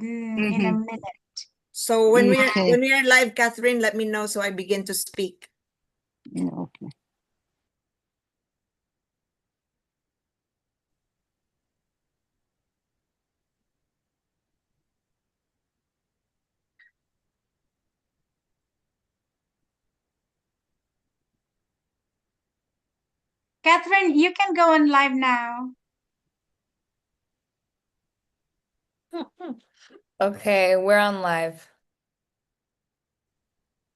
in a minute. So when we are live, Catherine, let me know so I begin to speak. Okay. Catherine, you can go on live now. Okay, we're on live.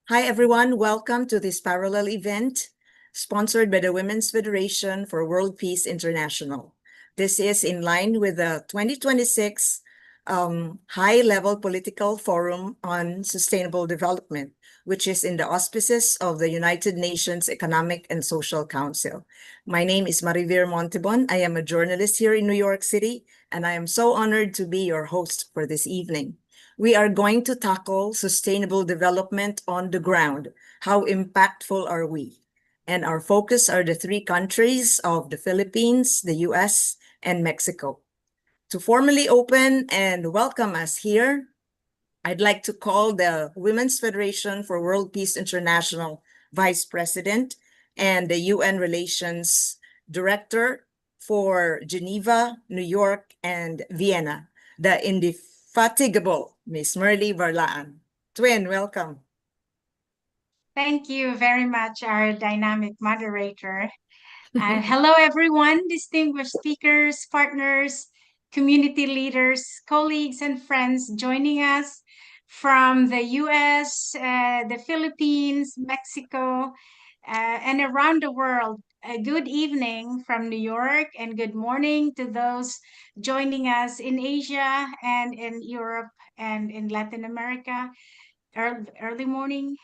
Hi, everyone. Welcome to this parallel event sponsored by the Women's Federation for World Peace International. This is in line with the 2026 High-Level Political Forum on Sustainable Development, which is in the auspices of the United Nations Economic and Social Council. My name is Marivir Montebon. I am a journalist here in New York City, and I am so honored to be your host for this evening. We are going to tackle sustainable development on the ground. How impactful are we? And our focus are the three countries of the Philippines, the US, and Mexico. To formally open and welcome us here, I'd like to call the Women's Federation for World Peace International Vice President and the UN Relations Director for Geneva, New York, and Vienna, the indefatigable Miss Merly Varlaan. Twin, welcome. Thank you very much, our dynamic moderator. And hello, everyone, distinguished speakers, partners, community leaders, colleagues, and friends joining us from the US, the Philippines, Mexico, and around the world. A good evening from New York and good morning to those joining us in Asia and in Europe and in Latin America. Early morning.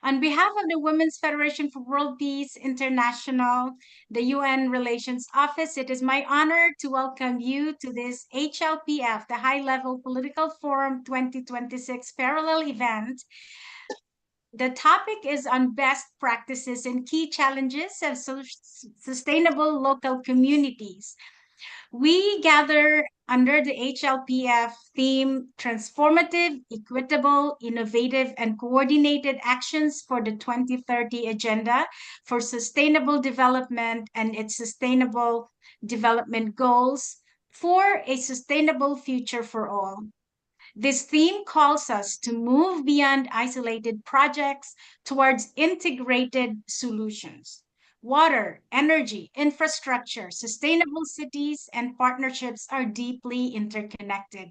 On behalf of the Women's Federation for World Peace International, the UN Relations Office, it is my honor to welcome you to this HLPF, the High Level Political Forum 2026 parallel event. The topic is on best practices and key challenges of sustainable local communities. We gather under the HLPF theme, Transformative, Equitable, Innovative, and Coordinated Actions for the 2030 Agenda for Sustainable Development and its Sustainable Development Goals for a Sustainable Future for All. This theme calls us to move beyond isolated projects towards integrated solutions. Water, energy, infrastructure, sustainable cities, and partnerships are deeply interconnected.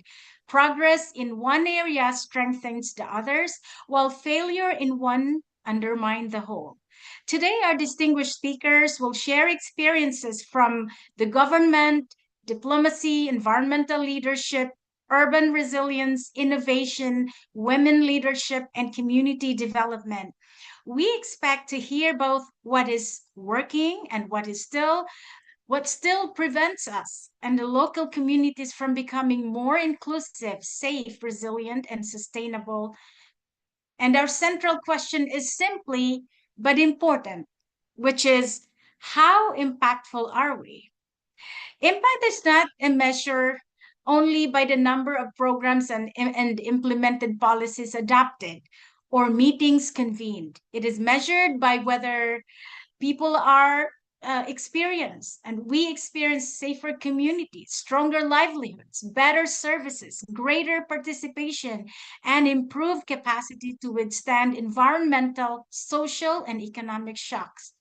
Progress in one area strengthens the others, while failure in one undermines the whole. Today, our distinguished speakers will share experiences from the government, diplomacy, environmental leadership, urban resilience, innovation, women leadership, and community development. We expect to hear both what is working and what still prevents us and the local communities from becoming more inclusive, safe, resilient, and sustainable. And our central question is simply but important, which is how impactful are we? Impact is not a measure only by the number of programs and implemented policies adopted or meetings convened. It is measured by whether people are and we experience safer communities, stronger livelihoods, better services, greater participation, and improved capacity to withstand environmental, social, and economic shocks.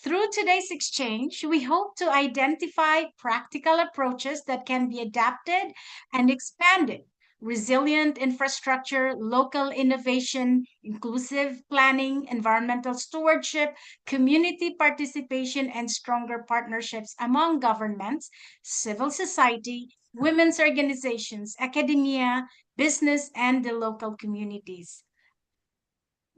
Through today's exchange, we hope to identify practical approaches that can be adapted and expanded. Resilient infrastructure, local innovation, inclusive planning, environmental stewardship, community participation, and stronger partnerships among governments, civil society, women's organizations, academia, business, and the local communities.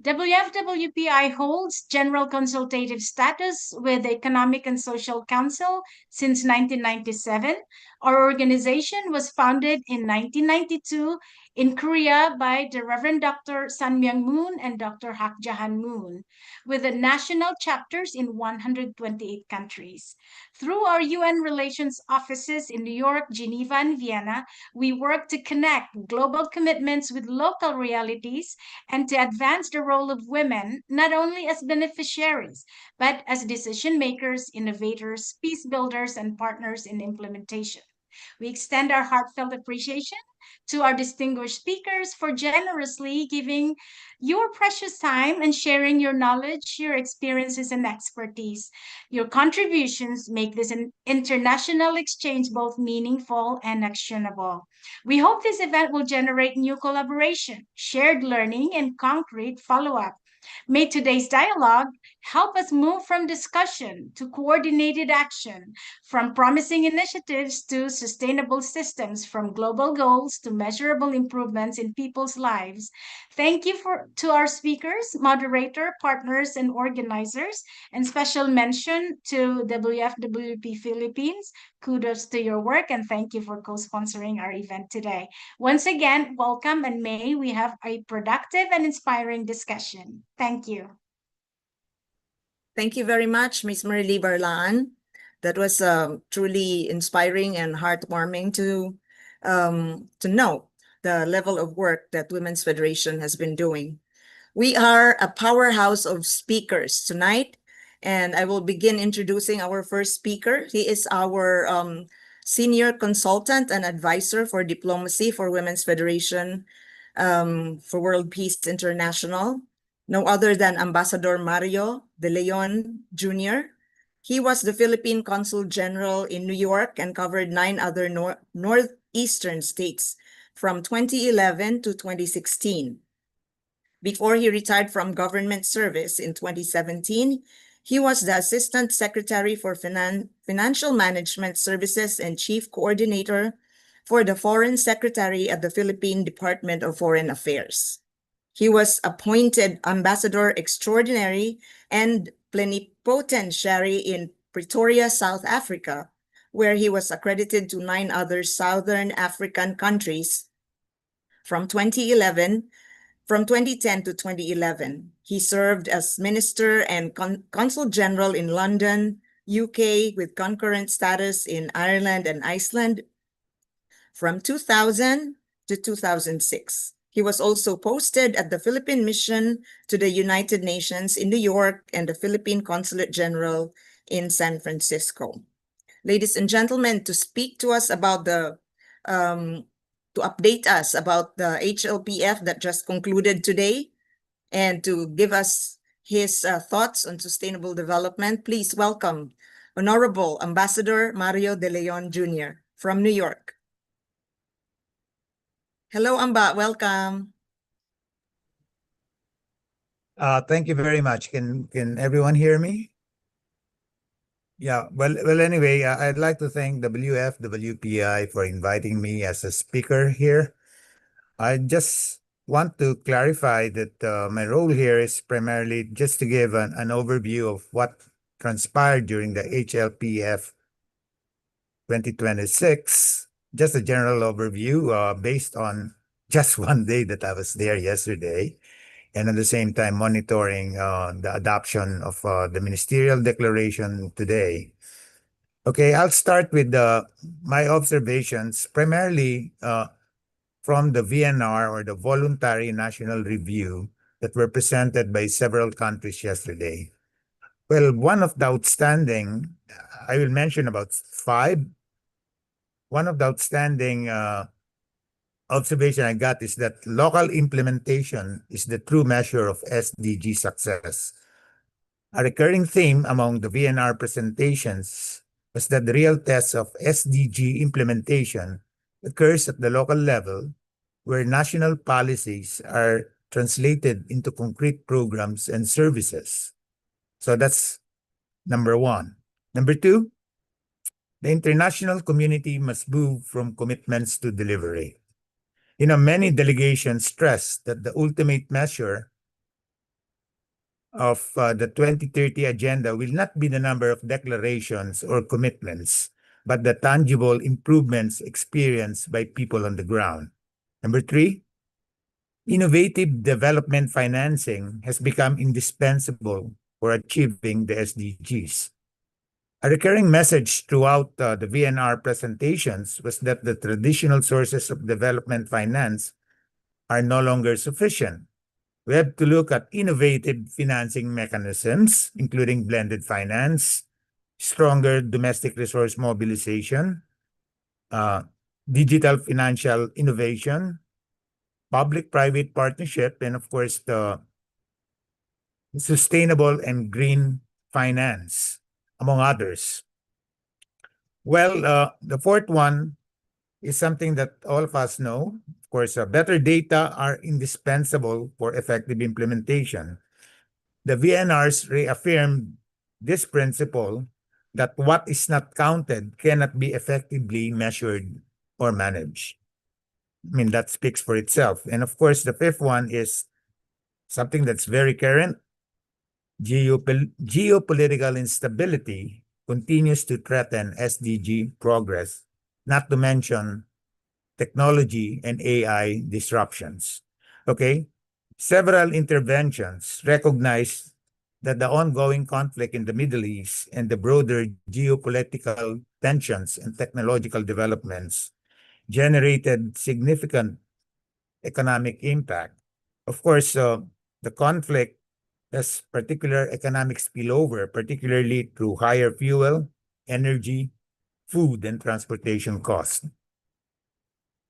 WFWPI holds general consultative status with the Economic and Social Council since 1997. Our organization was founded in 1992 in Korea by the Reverend Dr. Sun Myung Moon and Dr. Hak Jahan Moon, with the national chapters in 128 countries. Through our UN relations offices in New York, Geneva, and Vienna, we work to connect global commitments with local realities and to advance the role of women not only as beneficiaries, but as decision makers, innovators, peace builders, and partners in implementation. We extend our heartfelt appreciation to our distinguished speakers for generously giving your precious time and sharing your knowledge, your experiences, and expertise. Your contributions make this an international exchange both meaningful and actionable. We hope this event will generate new collaboration, shared learning, and concrete follow up. May today's dialogue help us move from discussion to coordinated action, from promising initiatives to sustainable systems, from global goals to measurable improvements in people's lives. Thank you to our speakers, moderator, partners, and organizers, and special mention to WFWP Philippines. Kudos to your work and thank you for co-sponsoring our event today. Once again, welcome and may we have a productive and inspiring discussion. Thank you. Thank you very much, Ms. Marily Barlaan. That was truly inspiring and heartwarming to know the level of work that Women's Federation has been doing. We are a powerhouse of speakers tonight, and I will begin introducing our first speaker. He is our senior consultant and advisor for diplomacy for Women's Federation for World Peace International, no other than Ambassador Mario De Leon Jr. He was the Philippine Consul General in New York and covered 9 other northeastern states from 2011 to 2016. Before he retired from government service in 2017, he was the Assistant Secretary for Financial Management Services and Chief Coordinator for the Foreign Secretary at the Philippine Department of Foreign Affairs. He was appointed Ambassador Extraordinary and Plenipotentiary in Pretoria, South Africa, where he was accredited to 9 other Southern African countries from 2010 to 2011. He served as Minister and Consul General in London, UK, with concurrent status in Ireland and Iceland from 2000 to 2006. He was also posted at the Philippine Mission to the United Nations in New York and the Philippine Consulate General in San Francisco. Ladies and gentlemen, to speak to us about to update us about the HLPF that just concluded today and to give us his thoughts on sustainable development, please welcome Honorable Ambassador Mario De Leon Jr. from New York. Hello, Amba. Welcome. Thank you very much. Can everyone hear me? Yeah. Well. Anyway, I'd like to thank WFWPI for inviting me as a speaker here. I just want to clarify that my role here is primarily just to give an overview of what transpired during the HLPF 2026. Just a general overview based on just one day that I was there yesterday, and at the same time monitoring the adoption of the ministerial declaration today. Okay, I'll start with my observations, primarily from the VNR, or the Voluntary National Review, that were presented by several countries yesterday. Well, one of the outstanding, I will mention about 5. One of the outstanding observation I got is that local implementation is the true measure of SDG success. A recurring theme among the VNR presentations was that the real test of SDG implementation occurs at the local level, where national policies are translated into concrete programs and services. So that's number 1. Number 2, the international community must move from commitments to delivery. Many delegations stress that the ultimate measure of the 2030 agenda will not be the number of declarations or commitments, but the tangible improvements experienced by people on the ground. Number 3, innovative development financing has become indispensable for achieving the SDGs. A recurring message throughout the VNR presentations was that the traditional sources of development finance are no longer sufficient. We have to look at innovative financing mechanisms, including blended finance, stronger domestic resource mobilization, digital financial innovation, public-private partnership, and of course, the sustainable and green finance, among others. Well, the fourth one is something that all of us know. Of course, better data are indispensable for effective implementation. The VNRs reaffirmed this principle that what is not counted cannot be effectively measured or managed. I mean, that speaks for itself. And of course, the fifth one is something that's very current. Geopolitical instability continues to threaten SDG progress, not to mention technology and AI disruptions. Okay? Several interventions recognize that the ongoing conflict in the Middle East and the broader geopolitical tensions and technological developments generated significant economic impact. Of course, the conflict has particular economic spillover, particularly through higher fuel, energy, food, and transportation costs.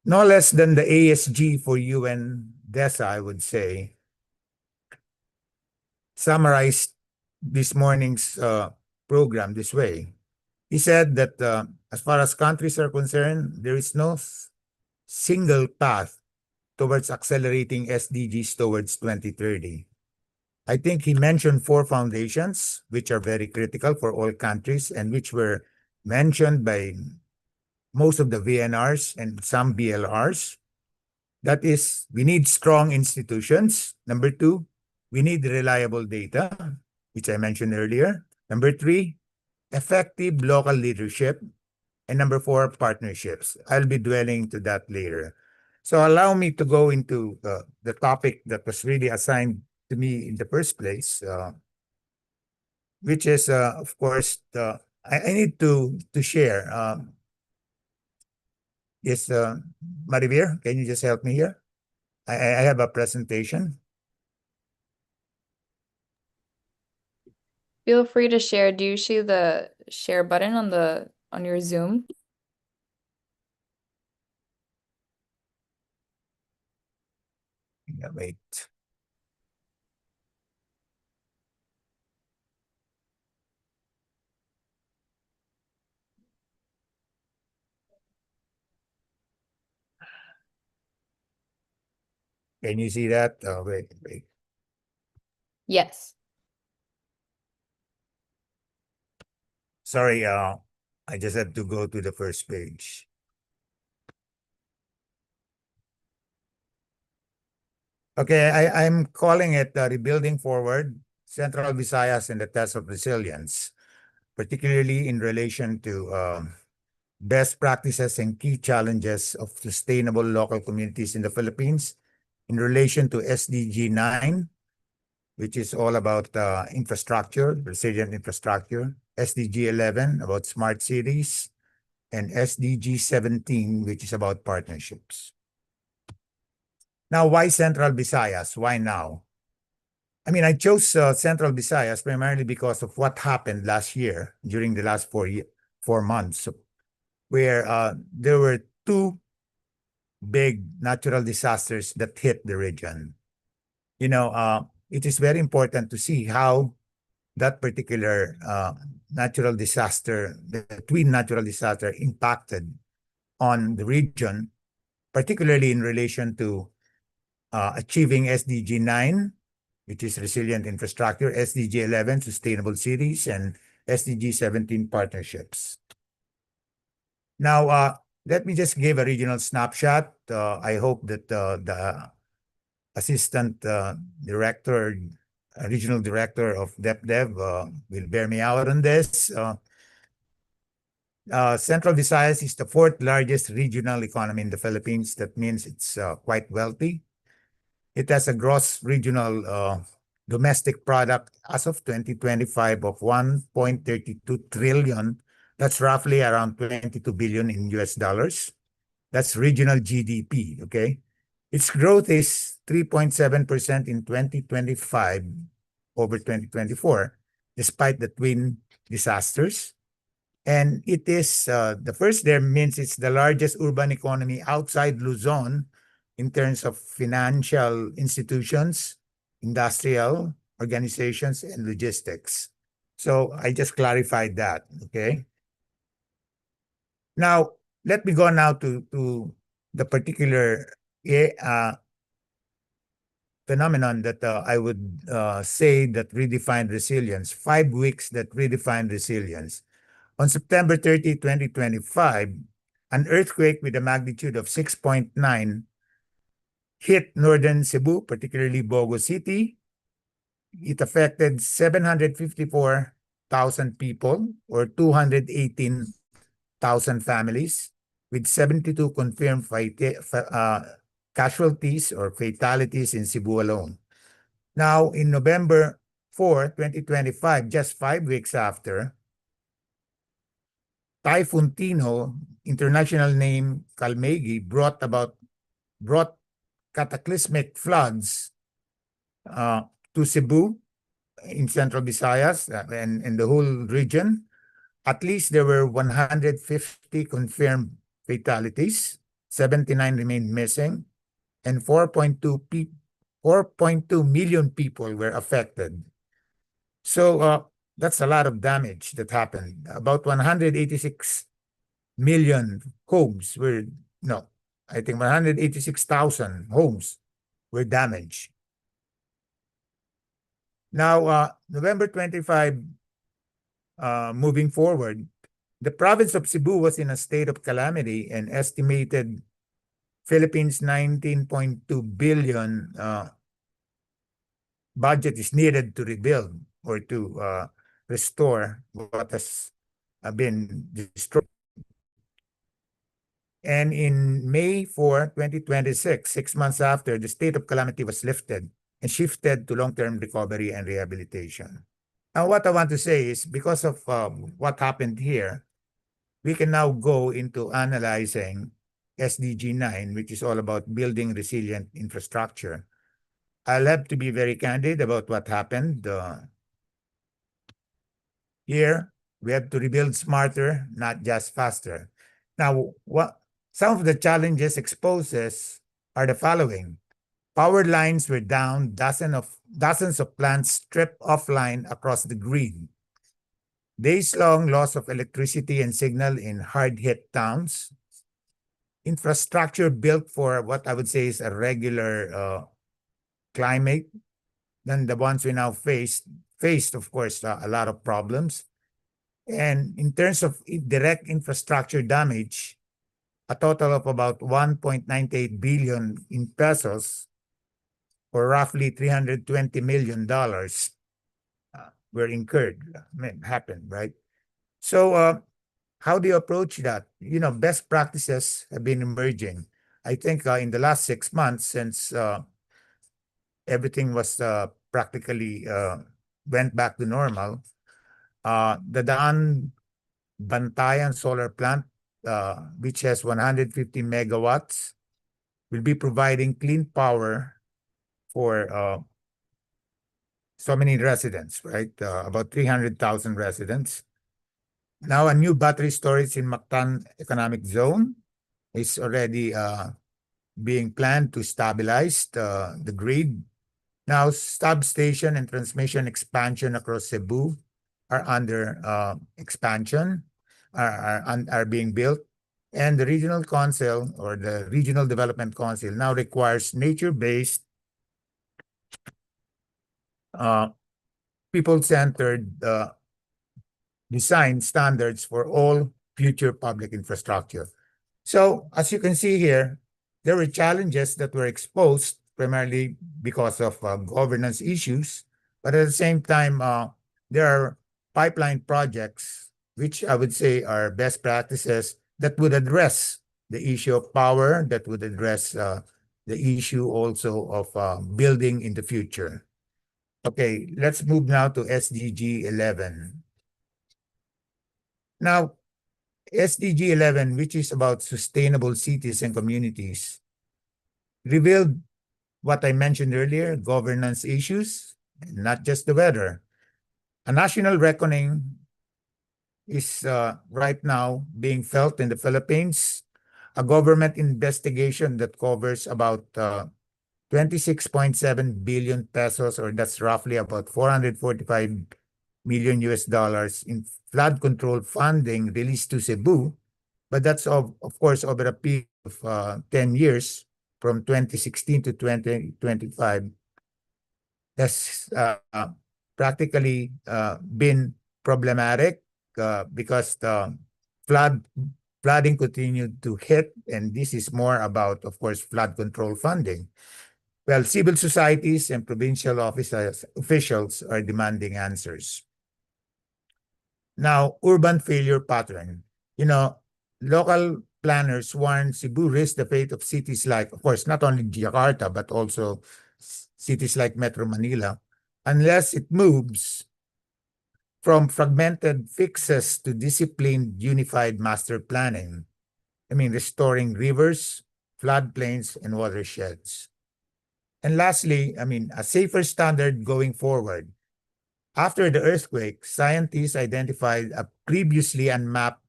No less than the ASG for UN DESA, I would say, summarized this morning's program this way. He said that as far as countries are concerned, there is no single path towards accelerating SDGs towards 2030. I think he mentioned four foundations, which are very critical for all countries and which were mentioned by most of the VNRs and some BLRs. That is, we need strong institutions. Number two, we need reliable data, which I mentioned earlier. Number three, effective local leadership. And number four, partnerships. I'll be dwelling to that later. So allow me to go into the topic that was really assigned to me in the first place, which is, of course, I need to share. Yes, Marivir, can you just help me here? I have a presentation. Feel free to share. Do you see the share button on your Zoom? Yeah, wait. Can you see that? Oh, wait. Yes. Sorry, I just had to go to the first page. Okay, I'm calling it Rebuilding Forward, Central Visayas and the Test of Resilience, particularly in relation to best practices and key challenges of sustainable local communities in the Philippines in relation to SDG 9, which is all about infrastructure, resilient infrastructure, SDG 11 about smart cities, and SDG 17, which is about partnerships. Now, why Central Visayas? Why now? I mean, I chose Central Visayas primarily because of what happened last year during the last 4 months, where there were two big natural disasters that hit the region. You know, it is very important to see how that particular natural disaster, the twin natural disaster, impacted on the region, particularly in relation to achieving SDG 9, which is resilient infrastructure, SDG 11, sustainable cities, and SDG 17, partnerships. Now, let me just give a regional snapshot. I hope that the assistant director, regional director of DepDev will bear me out on this. Central Visayas is the fourth largest regional economy in the Philippines. That means it's quite wealthy. It has a gross regional domestic product as of 2025 of 1.32 trillion. That's roughly around 22 billion in US dollars. That's regional GDP, okay? Its growth is 3.7% in 2025 over 2024, despite the twin disasters. And it is, the first there means it's the largest urban economy outside Luzon in terms of financial institutions, industrial organizations, and logistics. So I just clarified that, okay? Now, let me go now to the particular phenomenon that I would say that redefined resilience, 5 weeks that redefined resilience. On September 30, 2025, an earthquake with a magnitude of 6.9 hit northern Cebu, particularly Bogo City. It affected 754,000 people or 218,000 families, with 72 confirmed casualties or fatalities in Cebu alone. Now, in November 4, 2025, just 5 weeks after, Typhoon Tino, international name Kalmegi, brought cataclysmic floods to Cebu in Central Visayas and the whole region. At least there were 150 confirmed fatalities, 79 remained missing, and 4.2 million people were affected. So that's a lot of damage that happened. About 186 million homes were, no, I think 186,000 homes were damaged. Now, November 25, moving forward, the province of Cebu was in a state of calamity and estimated Philippines 19.2 billion budget is needed to rebuild or to restore what has been destroyed. And in May 4, 2026, 6 months after, the state of calamity was lifted and shifted to long-term recovery and rehabilitation. Now, what I want to say is because of what happened here, we can now go into analyzing SDG 9, which is all about building resilient infrastructure. I'll have to be very candid about what happened. Here, we have to rebuild smarter, not just faster. Now, some of the challenges exposes are the following. Power lines were down, dozens of plants stripped offline across the grid. Days-long loss of electricity and signal in hard-hit towns. Infrastructure built for what I would say is a regular climate than the ones we now faced, of course, a lot of problems. And in terms of direct infrastructure damage, a total of about 1.98 billion in pesos, or roughly $320 million, were incurred, happened, right? So how do you approach that? You know, best practices have been emerging. I think in the last 6 months, since everything was practically went back to normal, the Daan Bantayan solar plant, which has 150 megawatts, will be providing clean power for so many residents, right? About 300,000 residents. Now, a new battery storage in Mactan Economic Zone is already being planned to stabilize the grid. Now, substation and transmission expansion across Cebu are under expansion, are being built. And the regional council or the regional development council now requires nature-based, people-centered design standards for all future public infrastructure. So as you can see here, there were challenges that were exposed primarily because of governance issues, but at the same time, there are pipeline projects, which I would say are best practices that would address the issue of power, that would address the issue also of building in the future. Okay, let's move now to SDG 11. Now, SDG 11, which is about sustainable cities and communities, revealed what I mentioned earlier, governance issues, not just the weather. A national reckoning is right now being felt in the Philippines, a government investigation that covers about 26.7 billion pesos, or that's roughly about 445 million US dollars in flood control funding released to Cebu. But that's of course over a period of 10 years from 2016 to 2025. Has practically been problematic because the flooding continued to hit, and this is more about, of course, flood control funding. Well, civil societies and provincial officials are demanding answers. Now, urban failure pattern. Local planners warn Cebu risks the fate of cities like, of course, not only Jakarta, but also cities like Metro Manila, unless it moves from fragmented fixes to disciplined, unified master planning. I mean, restoring rivers, floodplains, and watersheds. And lastly, a safer standard going forward. After the earthquake, scientists identified a previously unmapped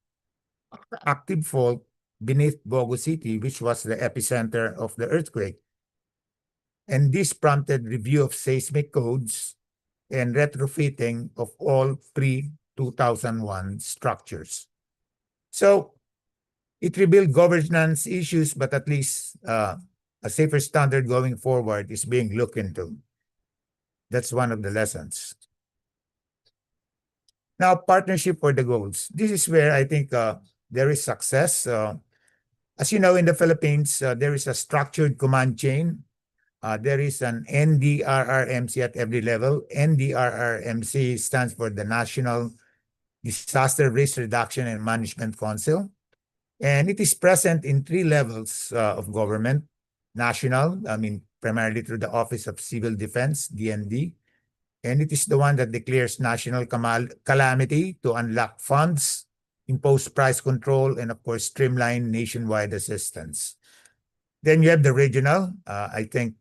active fault beneath Bogo City, which was the epicenter of the earthquake. And this prompted review of seismic codes and retrofitting of all pre-2001 structures. So it revealed governance issues, but at least a safer standard going forward is being looked into. That's one of the lessons. Now, partnership for the goals. This is where I think there is success. As you know, in the Philippines, there is a structured command chain. There is an NDRRMC at every level. NDRRMC stands for the National Disaster Risk Reduction and Management Council. And it is present in 3 levels of government. National, primarily through the Office of Civil Defense, DND. And it is the one that declares national calamity to unlock funds, impose price control, and of course, streamline nationwide assistance. Then you have the regional. I think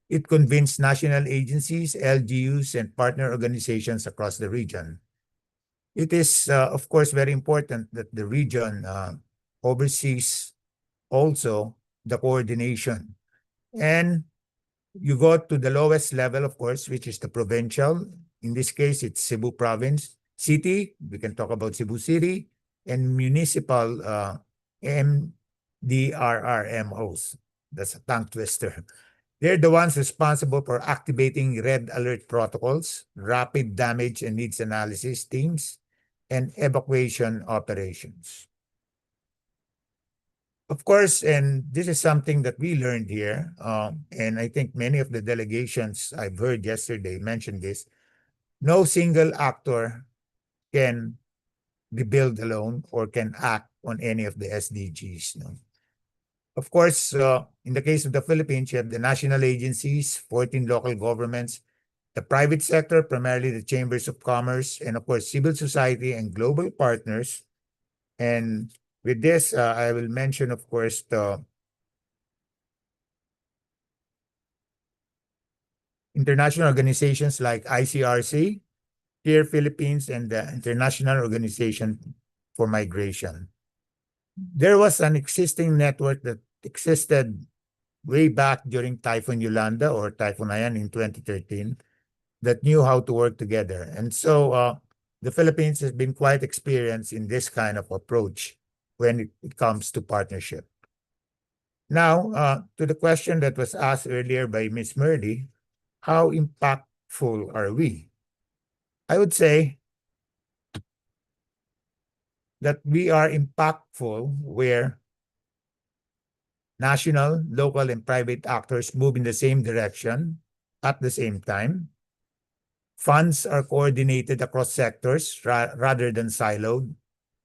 it convenes national agencies, LGUs, and partner organizations across the region. It is, of course, very important that the region oversees also the coordination. And you go to the lowest level, of course, which is the provincial. In this case, it's Cebu Province. City, we can talk about Cebu City, and municipal MDRRMOs. That's a tongue twister. They're the ones responsible for activating red alert protocols, rapid damage and needs analysis teams, and evacuation operations. Of course, and this is something that we learned here, and I think many of the delegations I've heard yesterday mentioned this, no single actor can be built alone or can act on any of the SDGs. Of course, in the case of the Philippines, you have the national agencies, 14 local governments, the private sector, primarily the chambers of commerce, and of course, civil society and global partners. And with this, I will mention, of course, the international organizations like ICRC, here Philippines, and the International Organization for Migration. There was an existing network that existed way back during Typhoon Yolanda or Typhoon Haiyan in 2013 that knew how to work together. And so the Philippines has been quite experienced in this kind of approach when it comes to partnership. Now, to the question that was asked earlier by Ms. Murdy, how impactful are we? I would say that we are impactful where national, local, and private actors move in the same direction at the same time. Funds are coordinated across sectors rather than siloed.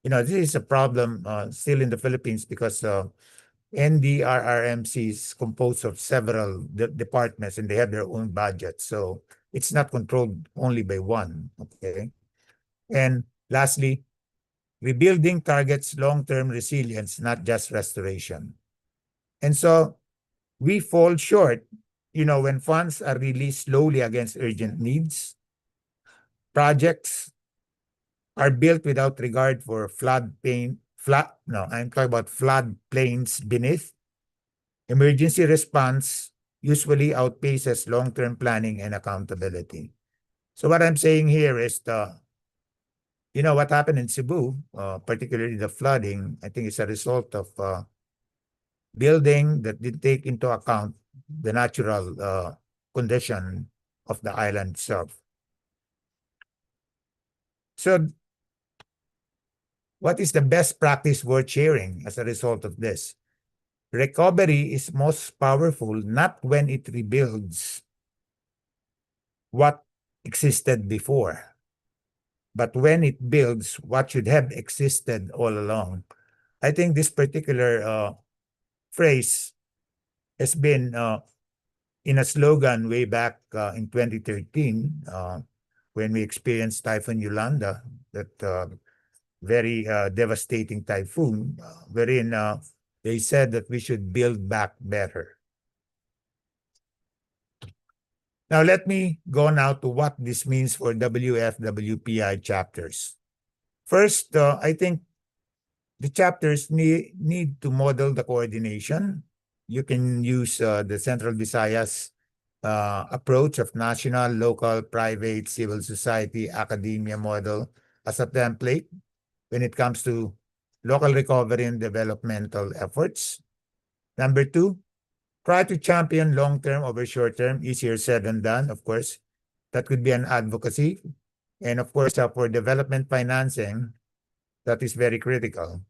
This is a problem still in the Philippines because NDRRMC is composed of several departments and they have their own budget. So it's not controlled only by one. Okay. And lastly, rebuilding targets long-term resilience, not just restoration. And so we fall short, when funds are released slowly against urgent needs, projects are built without regard for I'm talking about flood plains beneath. Emergency response usually outpaces long-term planning and accountability. So what I'm saying here is what happened in Cebu, particularly the flooding, I think it's a result of building that did take into account the natural condition of the island itself. So what is the best practice worth sharing as a result of this? Recovery is most powerful not when it rebuilds what existed before, but when it builds what should have existed all along. I think this particular phrase has been in a slogan way back in 2013 when we experienced Typhoon Yolanda, that very devastating typhoon, wherein they said that we should build back better. Now, let me go now to what this means for WFWPI chapters. First, I think the chapters need to model the coordination. You can use the Central Visayas approach of national, local, private, civil society, academia model as a template when it comes to local recovery and developmental efforts. Number two, try to champion long-term over short-term, easier said than done, of course. That could be an advocacy. And of course, for development financing, that is very critical.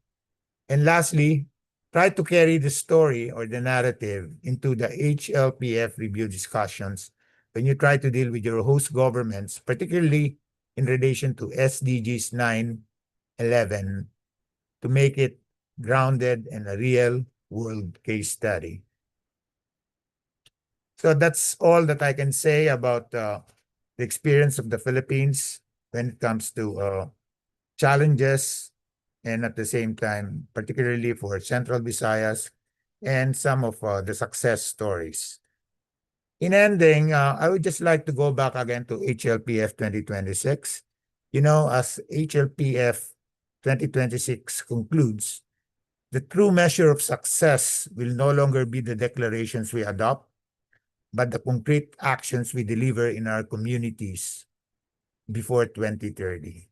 And lastly, try to carry the story or the narrative into the HLPF review discussions when you try to deal with your host governments, particularly in relation to SDGs 9, 11, to make it grounded in a real world case study. So that's all that I can say about the experience of the Philippines when it comes to challenges, and at the same time, particularly for Central Visayas and some of the success stories. In ending, I would just like to go back again to HLPF 2026. As HLPF 2026 concludes, the true measure of success will no longer be the declarations we adopt, but the concrete actions we deliver in our communities before 2030.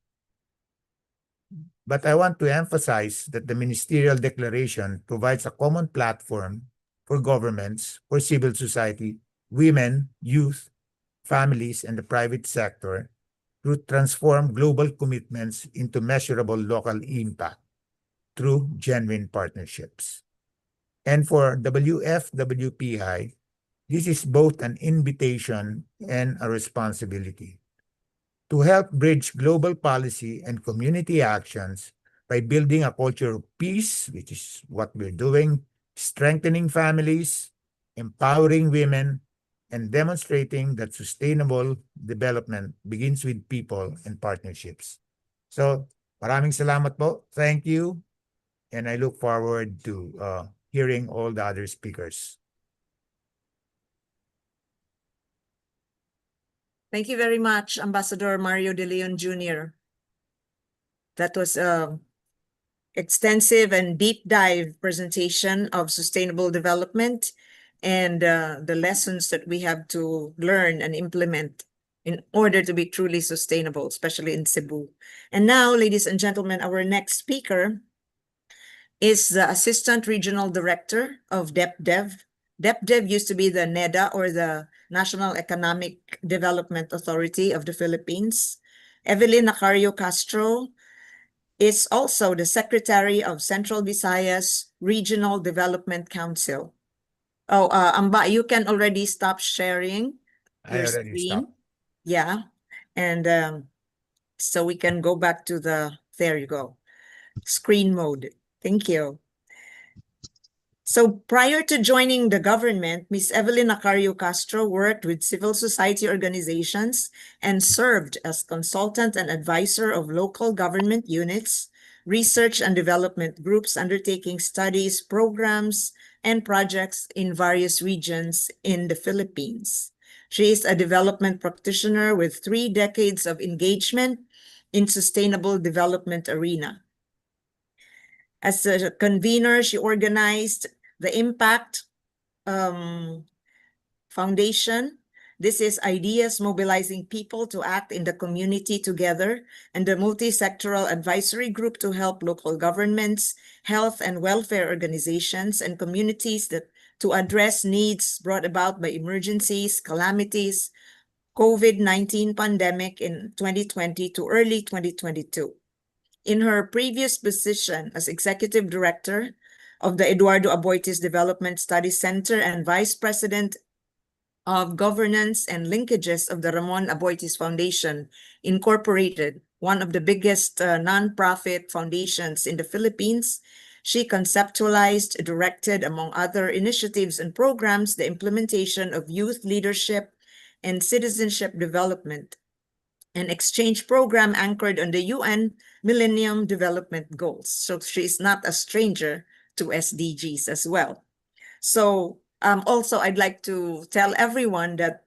But I want to emphasize that the ministerial declaration provides a common platform for governments, for civil society, women, youth, families, and the private sector to transform global commitments into measurable local impact through genuine partnerships. And for WFWPI, this is both an invitation and a responsibility to help bridge global policy and community actions by building a culture of peace, which is what we're doing, strengthening families, empowering women, and demonstrating that sustainable development begins with people and partnerships. So, maraming salamat po. Thank you. And I look forward to hearing all the other speakers. Thank you very much, Ambassador Mario De Leon Jr. That was an extensive and deep dive presentation of sustainable development and the lessons that we have to learn and implement in order to be truly sustainable, especially in Cebu. And now, ladies and gentlemen, our next speaker is the Assistant Regional Director of DepDev. DepDev used to be the NEDA, or the National Economic Development Authority of the Philippines. Evelyn Nacario Castro is also the Secretary of Central Visayas Regional Development Council. Oh, Amba, you can already stop sharing I your already screen. stopped. Yeah, and so we can go back to there you go, screen mode. Thank you. So prior to joining the government, Ms. Evelyn Nacario Castro worked with civil society organizations and served as consultant and advisor of local government units, research and development groups undertaking studies, programs, and projects in various regions in the Philippines. She is a development practitioner with 3 decades of engagement in sustainable development arena. As a convener, she organized the Impact Foundation. This is ideas mobilizing people to act in the community together, and the multi-sectoral advisory group to help local governments, health and welfare organizations, and communities to address needs brought about by emergencies, calamities, COVID-19 pandemic in 2020 to early 2022. In her previous position as executive director of the Eduardo Aboitiz Development Studies Center and vice president of governance and linkages of the Ramon Aboitiz Foundation Incorporated, one of the biggest nonprofit foundations in the Philippines, she conceptualized, directed, among other initiatives and programs, the implementation of youth leadership and citizenship development, an exchange program anchored on the UN Millennium Development Goals. So she is not a stranger to SDGs as well. So also, I'd like to tell everyone that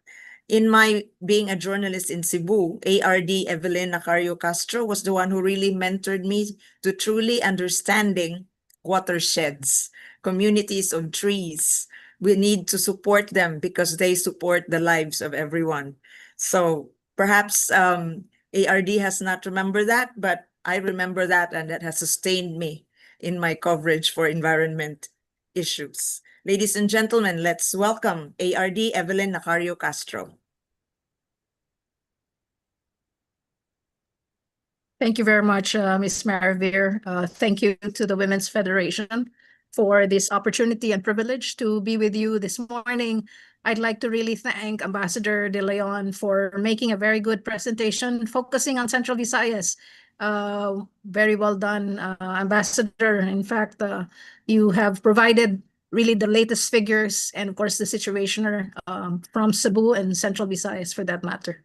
in my being a journalist in Cebu, ARD Evelyn Nacario Castro was the one who really mentored me to truly understanding watersheds, communities of trees. We need to support them because they support the lives of everyone. So perhaps ARD has not remembered that, but I remember that, and that has sustained me in my coverage for environment issues. Ladies and gentlemen, let's welcome ARD Evelyn Nacario Castro. Thank you very much, Ms. Maravir. Thank you to the Women's Federation for this opportunity and privilege to be with you this morning. I'd like to really thank Ambassador De Leon for making a very good presentation focusing on Central Visayas. Very well done, Ambassador. In fact, you have provided really the latest figures and, of course, the situation from Cebu and Central Visayas for that matter.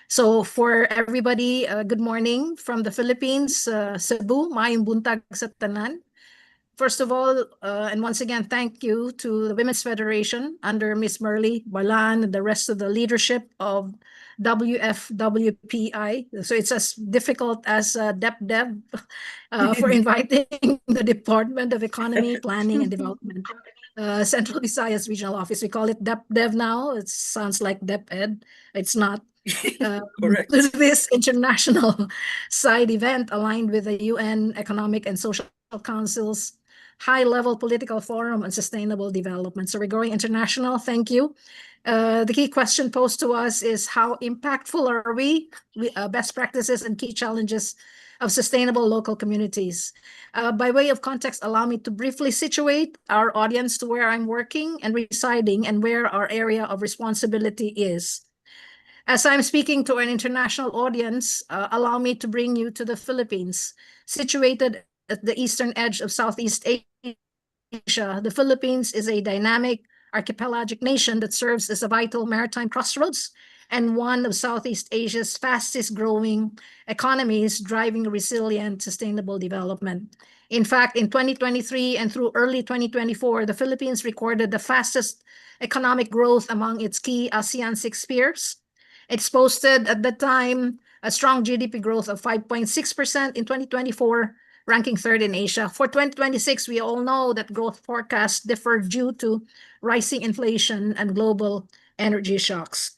So for everybody, good morning from the Philippines, Cebu, maayong buntag sa tanan. First of all, and once again, thank you to the Women's Federation under Ms. Merly Balan and the rest of the leadership of WFWPI. So it's as difficult as DepDev for inviting the Department of Economy, Planning and Development, Central Visayas Regional Office. We call it DepDev now. It sounds like DepEd. It's not. Correct. This international side event aligned with the UN Economic and Social Council's high-level political forum on sustainable development. So we're going international. Thank you. The key question posed to us is how impactful are we? Best practices and key challenges of sustainable local communities. By way of context, allow me to briefly situate our audience to where I'm working and residing and where our area of responsibility is. As I'm speaking to an international audience, allow me to bring you to the Philippines. Situated at the eastern edge of Southeast Asia, the Philippines is a dynamic archipelagic nation that serves as a vital maritime crossroads and one of Southeast Asia's fastest growing economies, driving resilient, sustainable development. In fact, in 2023 and through early 2024, the Philippines recorded the fastest economic growth among its key ASEAN 6 peers. It's posted at the time a strong GDP growth of 5.6% in 2024, ranking third in Asia. For 2026, we all know that growth forecasts differ due to rising inflation and global energy shocks.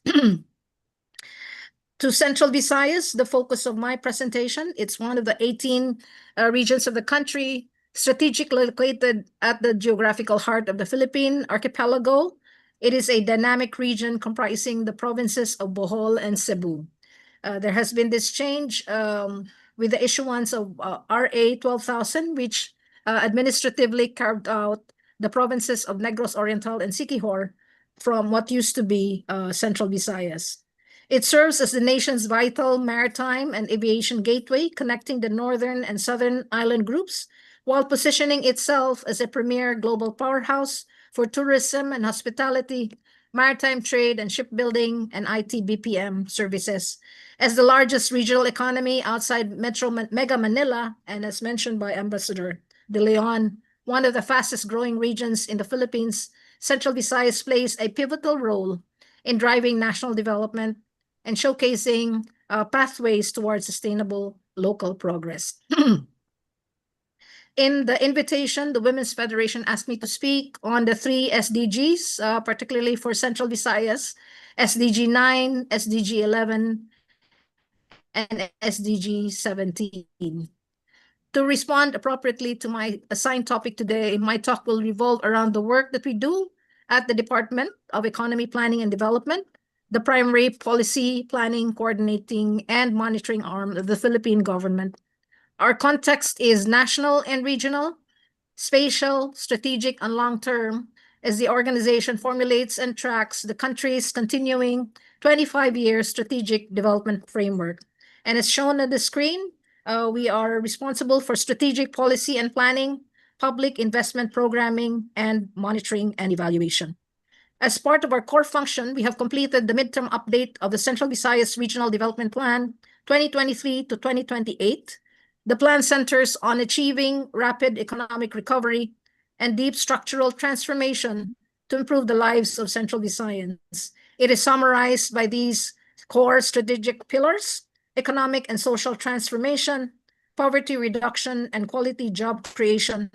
To Central Visayas, the focus of my presentation, it's one of the 18 regions of the country, strategically located at the geographical heart of the Philippine archipelago. It is a dynamic region comprising the provinces of Bohol and Cebu. There has been this change with the issuance of RA 12,000, which administratively carved out the provinces of Negros Oriental and Siquijor from what used to be Central Visayas. It serves as the nation's vital maritime and aviation gateway, connecting the northern and southern island groups while positioning itself as a premier global powerhouse for tourism and hospitality, maritime trade and shipbuilding, and IT BPM services. As the largest regional economy outside Mega Manila, and as mentioned by Ambassador De Leon, one of the fastest growing regions in the Philippines, Central Visayas plays a pivotal role in driving national development and showcasing pathways towards sustainable local progress. In the invitation, the Women's Federation asked me to speak on the 3 SDGs, particularly for Central Visayas, SDG 9, SDG 11, and SDG 17. To respond appropriately to my assigned topic today, my talk will revolve around the work that we do at the Department of Economy Planning and Development, the primary policy planning, coordinating, and monitoring arm of the Philippine government. Our context is national and regional, spatial, strategic, and long-term, as the organization formulates and tracks the country's continuing 25-year strategic development framework. And as shown on the screen, we are responsible for strategic policy and planning, public investment programming, and monitoring and evaluation. As part of our core function, we have completed the midterm update of the Central Visayas Regional Development Plan 2023 to 2028. The plan centers on achieving rapid economic recovery and deep structural transformation to improve the lives of Central Visayans. It is summarized by these core strategic pillars: economic and social transformation, poverty reduction and quality job creation,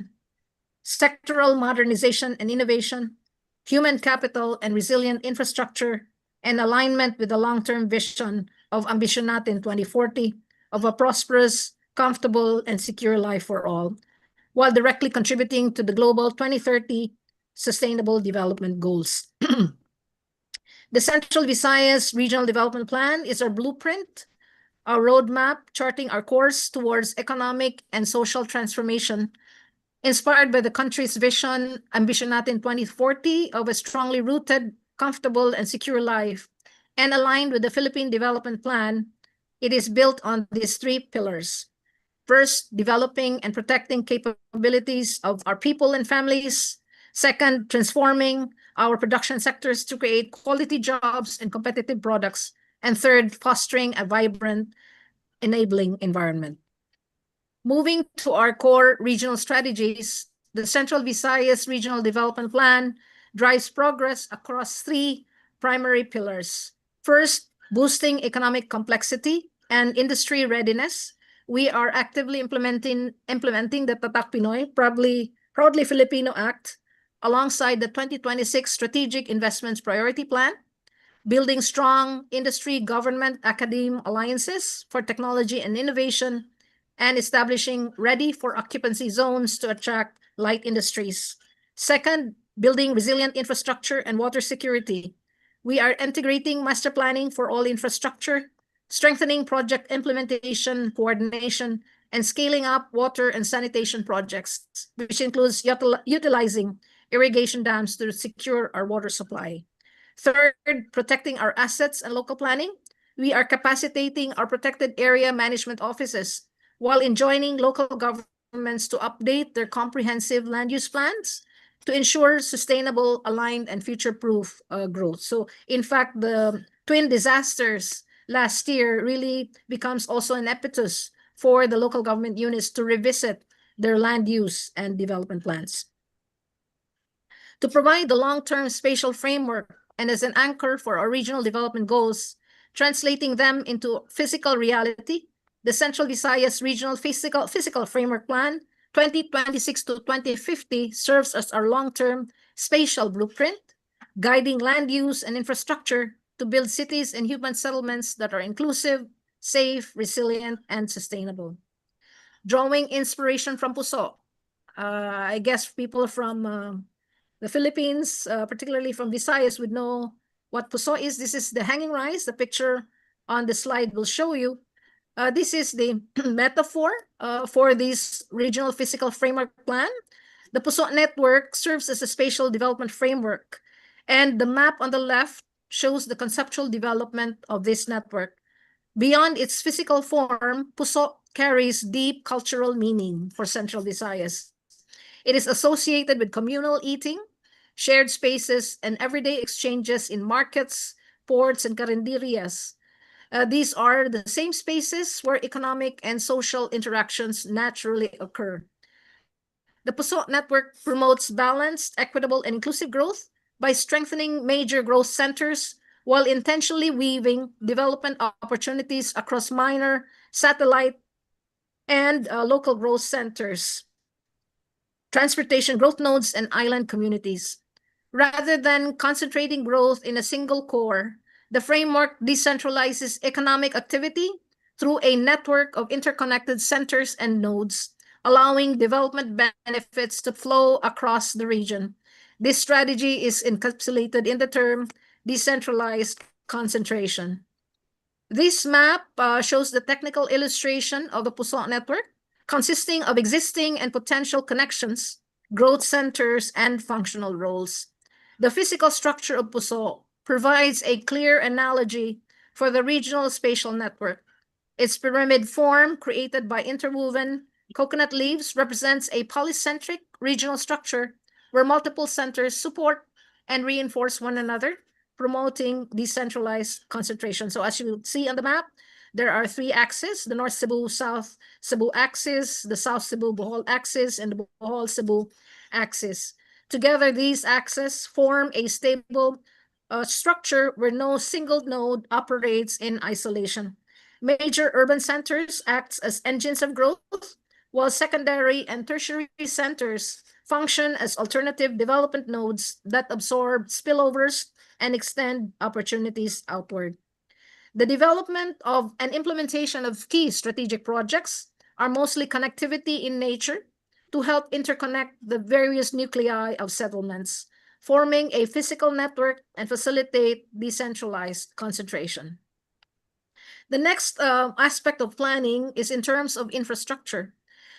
sectoral modernization and innovation, human capital and resilient infrastructure, and alignment with the long-term vision of Ambisyon Natin 2040 of a prosperous, comfortable, and secure life for all, while directly contributing to the global 2030 Sustainable Development Goals. The Central Visayas Regional Development Plan is our blueprint, our roadmap charting our course towards economic and social transformation, inspired by the country's vision, Ambisyon Natin 2040, of a strongly rooted, comfortable, and secure life, and aligned with the Philippine Development Plan. It is built on these 3 pillars. First, developing and protecting capabilities of our people and families. Second, transforming our production sectors to create quality jobs and competitive products. And third, fostering a vibrant, enabling environment. Moving to our core regional strategies, the Central Visayas Regional Development Plan drives progress across 3 primary pillars. First, boosting economic complexity and industry readiness. We are actively implementing the Tatak Pinoy, proudly Filipino Act, alongside the 2026 Strategic Investments Priority Plan, building strong industry, government, academe alliances for technology and innovation, and establishing ready-for-occupancy zones to attract light industries. Second, building resilient infrastructure and water security. We are integrating master planning for all infrastructure, strengthening project implementation, coordination, and scaling up water and sanitation projects, which includes utilizing irrigation dams to secure our water supply. Third, protecting our assets and local planning. We are capacitating our protected area management offices while enjoining local governments to update their comprehensive land use plans to ensure sustainable, aligned, and future-proof growth. So, in fact, the twin disasters last year really becomes also an impetus for the local government units to revisit their land use and development plans. To provide the long-term spatial framework and as an anchor for our regional development goals, translating them into physical reality, the Central Visayas Regional Physical Framework Plan 2026 to 2050 serves as our long-term spatial blueprint, guiding land use and infrastructure to build cities and human settlements that are inclusive, safe, resilient, and sustainable. Drawing inspiration from Puso. I guess people from the Philippines, particularly from Visayas, would know what Puso is. This is the hanging rice. The picture on the slide will show you. This is the metaphor for this regional physical framework plan. The Puso network serves as a spatial development framework, and the map on the left shows the conceptual development of this network. Beyond its physical form, Puso carries deep cultural meaning for Central Visayas. It is associated with communal eating, shared spaces, and everyday exchanges in markets, ports, and carinderias. These are the same spaces where economic and social interactions naturally occur. The PUSO network promotes balanced, equitable, and inclusive growth by strengthening major growth centers while intentionally weaving development opportunities across minor, satellite, and local growth centers, transportation growth nodes, and island communities. Rather than concentrating growth in a single core, the framework decentralizes economic activity through a network of interconnected centers and nodes, allowing development benefits to flow across the region. This strategy is encapsulated in the term decentralized concentration. This map shows the technical illustration of the PUSO network, consisting of existing and potential connections, growth centers, and functional roles. The physical structure of PUSO provides a clear analogy for the regional spatial network. Its pyramid form, created by interwoven coconut leaves, represents a polycentric regional structure where multiple centers support and reinforce one another, promoting decentralized concentration. So as you see on the map, there are three axes: the North Cebu, South Cebu axis, the South Cebu Bohol axis, and the Bohol Cebu axis. Together, these axes form a stable structure where no single node operates in isolation. Major urban centers act as engines of growth, while secondary and tertiary centers function as alternative development nodes that absorb spillovers and extend opportunities outward. The development of and implementation of key strategic projects are mostly connectivity in nature to help interconnect the various nuclei of settlements, forming a physical network and facilitate decentralized concentration. The next aspect of planning is in terms of infrastructure.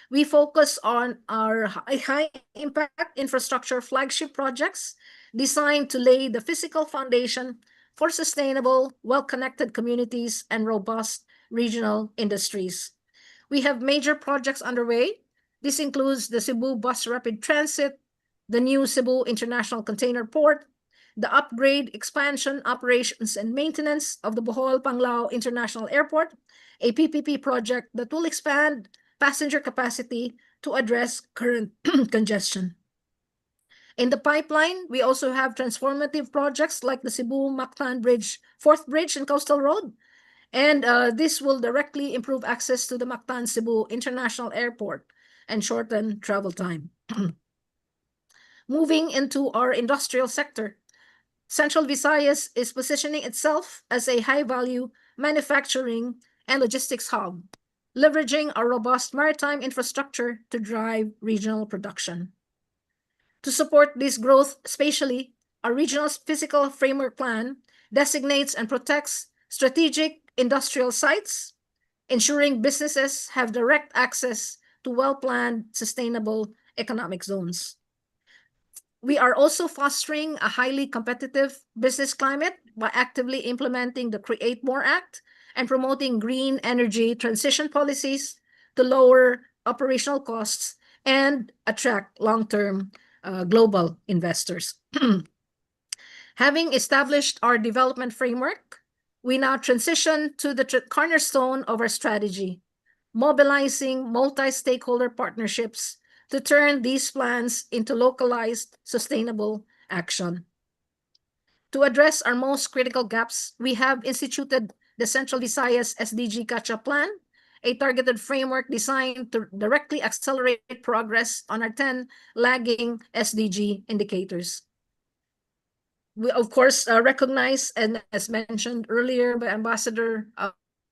We focus on our high-impact infrastructure flagship projects designed to lay the physical foundation for sustainable, well-connected communities and robust regional industries. We have major projects underway. This includes the Cebu Bus Rapid Transit, the new Cebu International Container Port, the upgrade, expansion, operations, and maintenance of the Bohol Panglao International Airport, a PPP project that will expand passenger capacity to address current congestion. In the pipeline, we also have transformative projects like the Cebu-Mactan Bridge, Fourth Bridge and Coastal Road, and this will directly improve access to the Mactan-Cebu International Airport and shorten travel time. Moving into our industrial sector, Central Visayas is positioning itself as a high-value manufacturing and logistics hub, leveraging our robust maritime infrastructure to drive regional production. To support this growth spatially, our regional physical framework plan designates and protects strategic industrial sites, ensuring businesses have direct access to well-planned, sustainable economic zones. We are also fostering a highly competitive business climate by actively implementing the Create More Act and promoting green energy transition policies to lower operational costs and attract long-term global investors. Having established our development framework, we now transition to the cornerstone of our strategy, mobilizing multi-stakeholder partnerships to turn these plans into localized, sustainable action. To address our most critical gaps, we have instituted the Central Visayas SDG Catch-up Plan, a targeted framework designed to directly accelerate progress on our 10 lagging SDG indicators. We, of course, recognize, and as mentioned earlier by Ambassador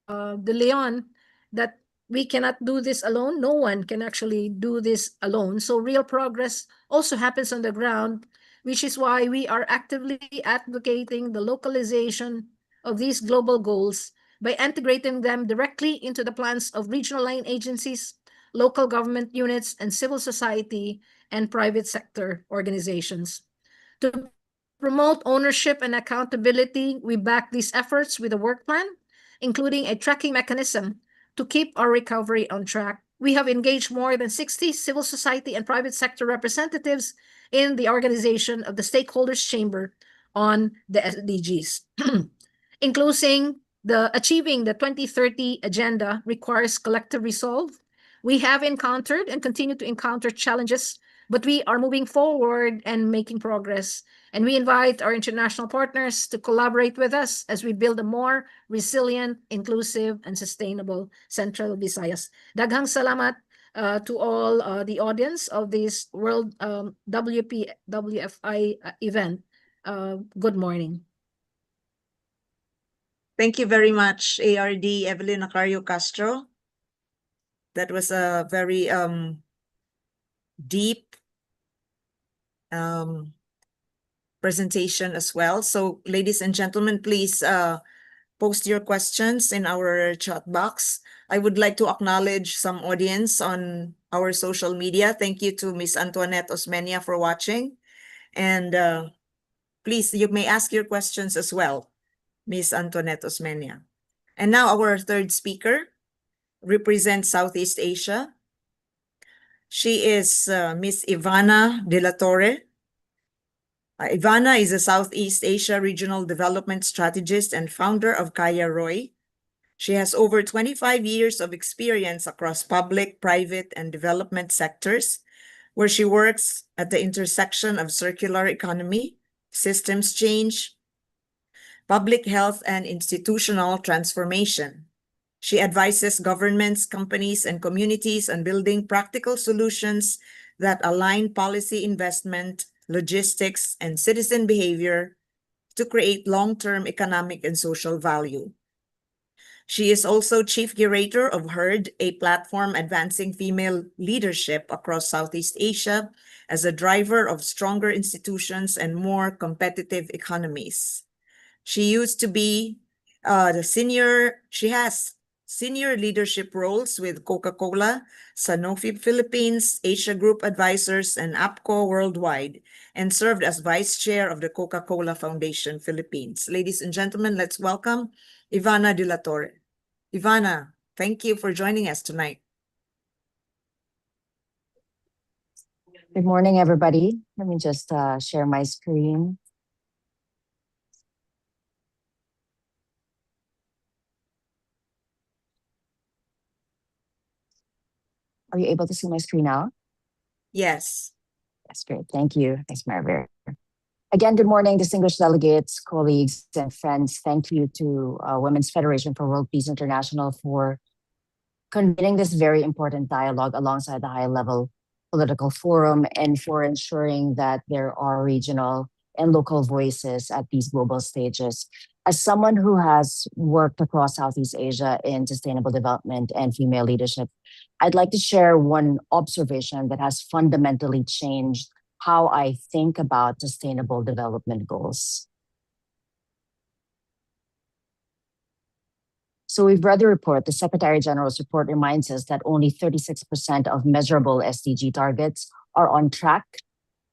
De Leon, that we cannot do this alone. No one can actually do this alone. So real progress also happens on the ground, which is why we are actively advocating the localization of these global goals by integrating them directly into the plans of regional line agencies, local government units, and civil society and private sector organizations. To promote ownership and accountability, we back these efforts with a work plan, including a tracking mechanism to keep our recovery on track. We have engaged more than 60 civil society and private sector representatives in the organization of the Stakeholders Chamber on the SDGs. Including achieving the 2030 agenda requires collective resolve. We have encountered and continue to encounter challenges, but we are moving forward and making progress. And we invite our international partners to collaborate with us as we build a more resilient, inclusive, and sustainable Central Visayas. Daghang salamat to all the audience of this World WFI event. Good morning. Thank you very much, ARD Evelyn Acario Castro. That was a very deep presentation as well. So, ladies and gentlemen, please post your questions in our chat box. I would like to acknowledge some audience on our social media. Thank you to Ms. Antoinette Osmeña for watching. And please, you may ask your questions as well, Ms. Antoinette Osmeña. And now our third speaker represents Southeast Asia. She is Ms. Ivana de la Torre. Ivana is a Southeast Asia Regional Development Strategist and founder of Kaya Roy. She has over 25 years of experience across public, private, and development sectors, where she works at the intersection of circular economy, systems change, public health, and institutional transformation. She advises governments, companies, and communities on building practical solutions that align policy investment, logistics, and citizen behavior to create long-term economic and social value. She is also Chief Curator of HERD, a platform advancing female leadership across Southeast Asia as a driver of stronger institutions and more competitive economies. She used to be she has senior leadership roles with Coca-Cola, Sanofi Philippines, Asia Group Advisors, and APCO Worldwide, and served as Vice Chair of the Coca-Cola Foundation Philippines. Ladies and gentlemen, let's welcome Ivana de la Torre. Ivana, thank you for joining us tonight. Good morning, everybody. Let me just share my screen. Are you able to see my screen now? Yes. That's great. Thank you. Thanks, Maribel. Again, good morning, distinguished delegates, colleagues, and friends. Thank you to Women's Federation for World Peace International for convening this very important dialogue alongside the high-level political forum and for ensuring that there are regional and local voices at these global stages. As someone who has worked across Southeast Asia in sustainable development and female leadership, I'd like to share one observation that has fundamentally changed how I think about sustainable development goals. So we've read the report. The Secretary General's report reminds us that only 36% of measurable SDG targets are on track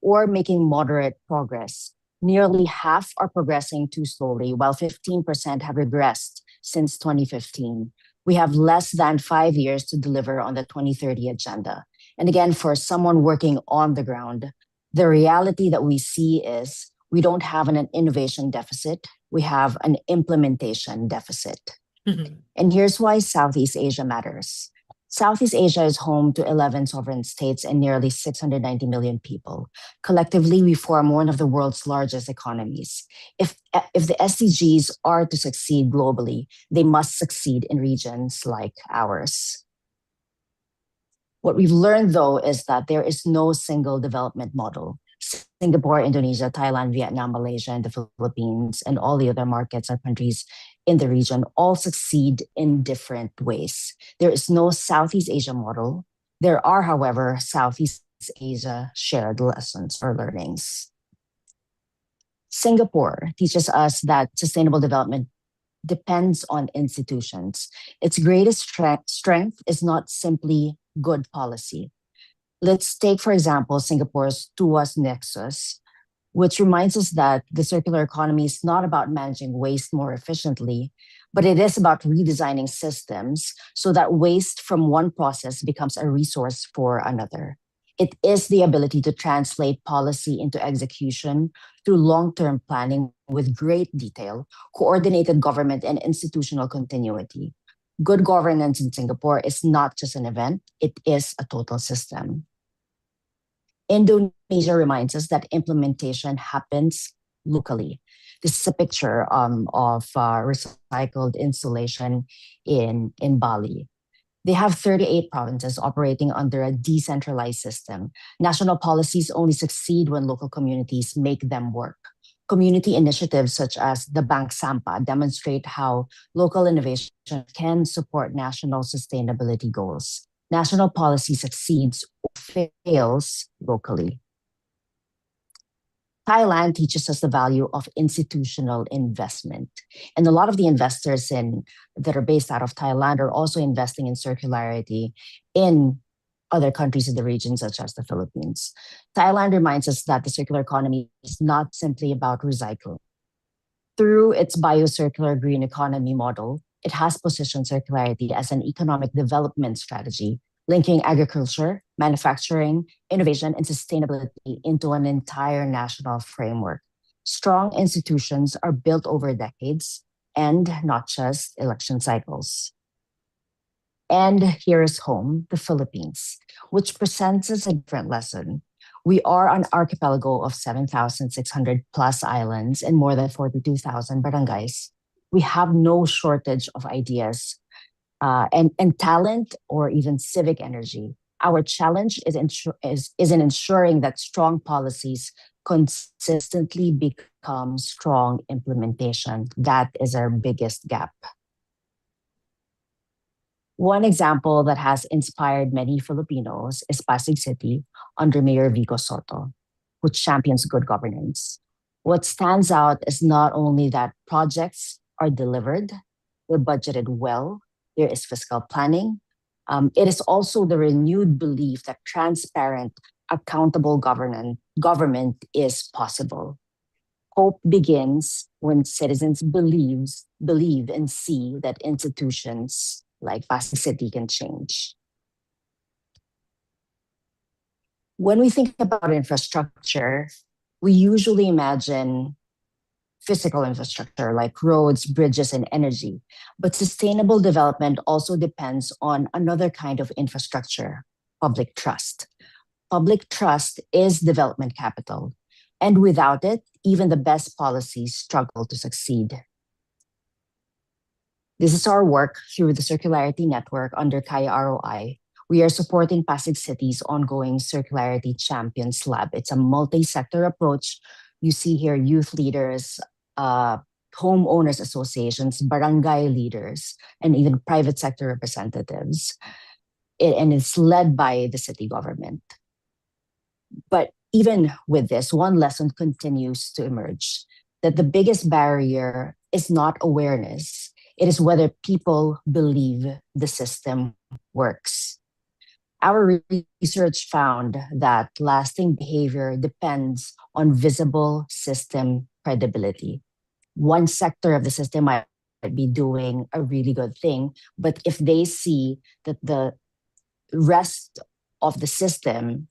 or making moderate progress. Nearly half are progressing too slowly, while 15% have regressed since 2015. We have less than 5 years to deliver on the 2030 agenda. And again, for someone working on the ground, the reality that we see is we don't have an innovation deficit, we have an implementation deficit. And here's why Southeast Asia matters. Southeast Asia is home to 11 sovereign states and nearly 690 million people. Collectively, we form one of the world's largest economies. If the SDGs are to succeed globally, they must succeed in regions like ours. What we've learned, though, is that there is no single development model. Singapore, Indonesia, Thailand, Vietnam, Malaysia, and the Philippines, and all the other markets or countries in the region all succeed in different ways. There is no Southeast Asia model. There are, however, Southeast Asia shared lessons or learnings. Singapore teaches us that sustainable development depends on institutions. Its greatest strength is not simply good policy. Let's take, for example, Singapore's Tuas Nexus, which reminds us that the circular economy is not about managing waste more efficiently, but it is about redesigning systems so that waste from one process becomes a resource for another. It is the ability to translate policy into execution through long-term planning with great detail, coordinated government, and institutional continuity. Good governance in Singapore is not just an event, it is a total system. Indonesia reminds us that implementation happens locally. This is a picture of recycled insulation in Bali. They have 38 provinces operating under a decentralized system. National policies only succeed when local communities make them work. Community initiatives such as the Bank Sampa demonstrate how local innovation can support national sustainability goals. National policy succeeds or fails locally. Thailand teaches us the value of institutional investment. And a lot of the investors that are based out of Thailand are also investing in circularity in other countries in the region, such as the Philippines. Thailand reminds us that the circular economy is not simply about recycling. Through its biocircular green economy model, it has positioned circularity as an economic development strategy, linking agriculture, manufacturing, innovation, and sustainability into an entire national framework. Strong institutions are built over decades and not just election cycles. And here is home, the Philippines, which presents us a different lesson. We are an archipelago of 7,600 plus islands and more than 42,000 barangays. We have no shortage of ideas and talent or even civic energy. Our challenge is in ensuring that strong policies consistently become strong implementation. That is our biggest gap. One example that has inspired many Filipinos is Pasig City under Mayor Vico Soto, which champions good governance. What stands out is not only that projects are delivered, they're budgeted well, there is fiscal planning. It is also the renewed belief that transparent, accountable government is possible. Hope begins when citizens believe and see that institutions like Pasig City can change. When we think about infrastructure, we usually imagine physical infrastructure like roads, bridges, and energy. But sustainable development also depends on another kind of infrastructure, public trust. Public trust is development capital. And without it, even the best policies struggle to succeed. This is our work through the Circularity Network under Kaya ROI. We are supporting Pasig City's ongoing Circularity Champions Lab. It's a multi-sector approach. You see here youth leaders, homeowners associations, barangay leaders, and even private sector representatives. And it's led by the city government. But even with this, one lesson continues to emerge, that the biggest barrier is not awareness. It is whether people believe the system works. Our research found that lasting behavior depends on visible system credibility. One sector of the system might be doing a really good thing, but if they see that the rest of the system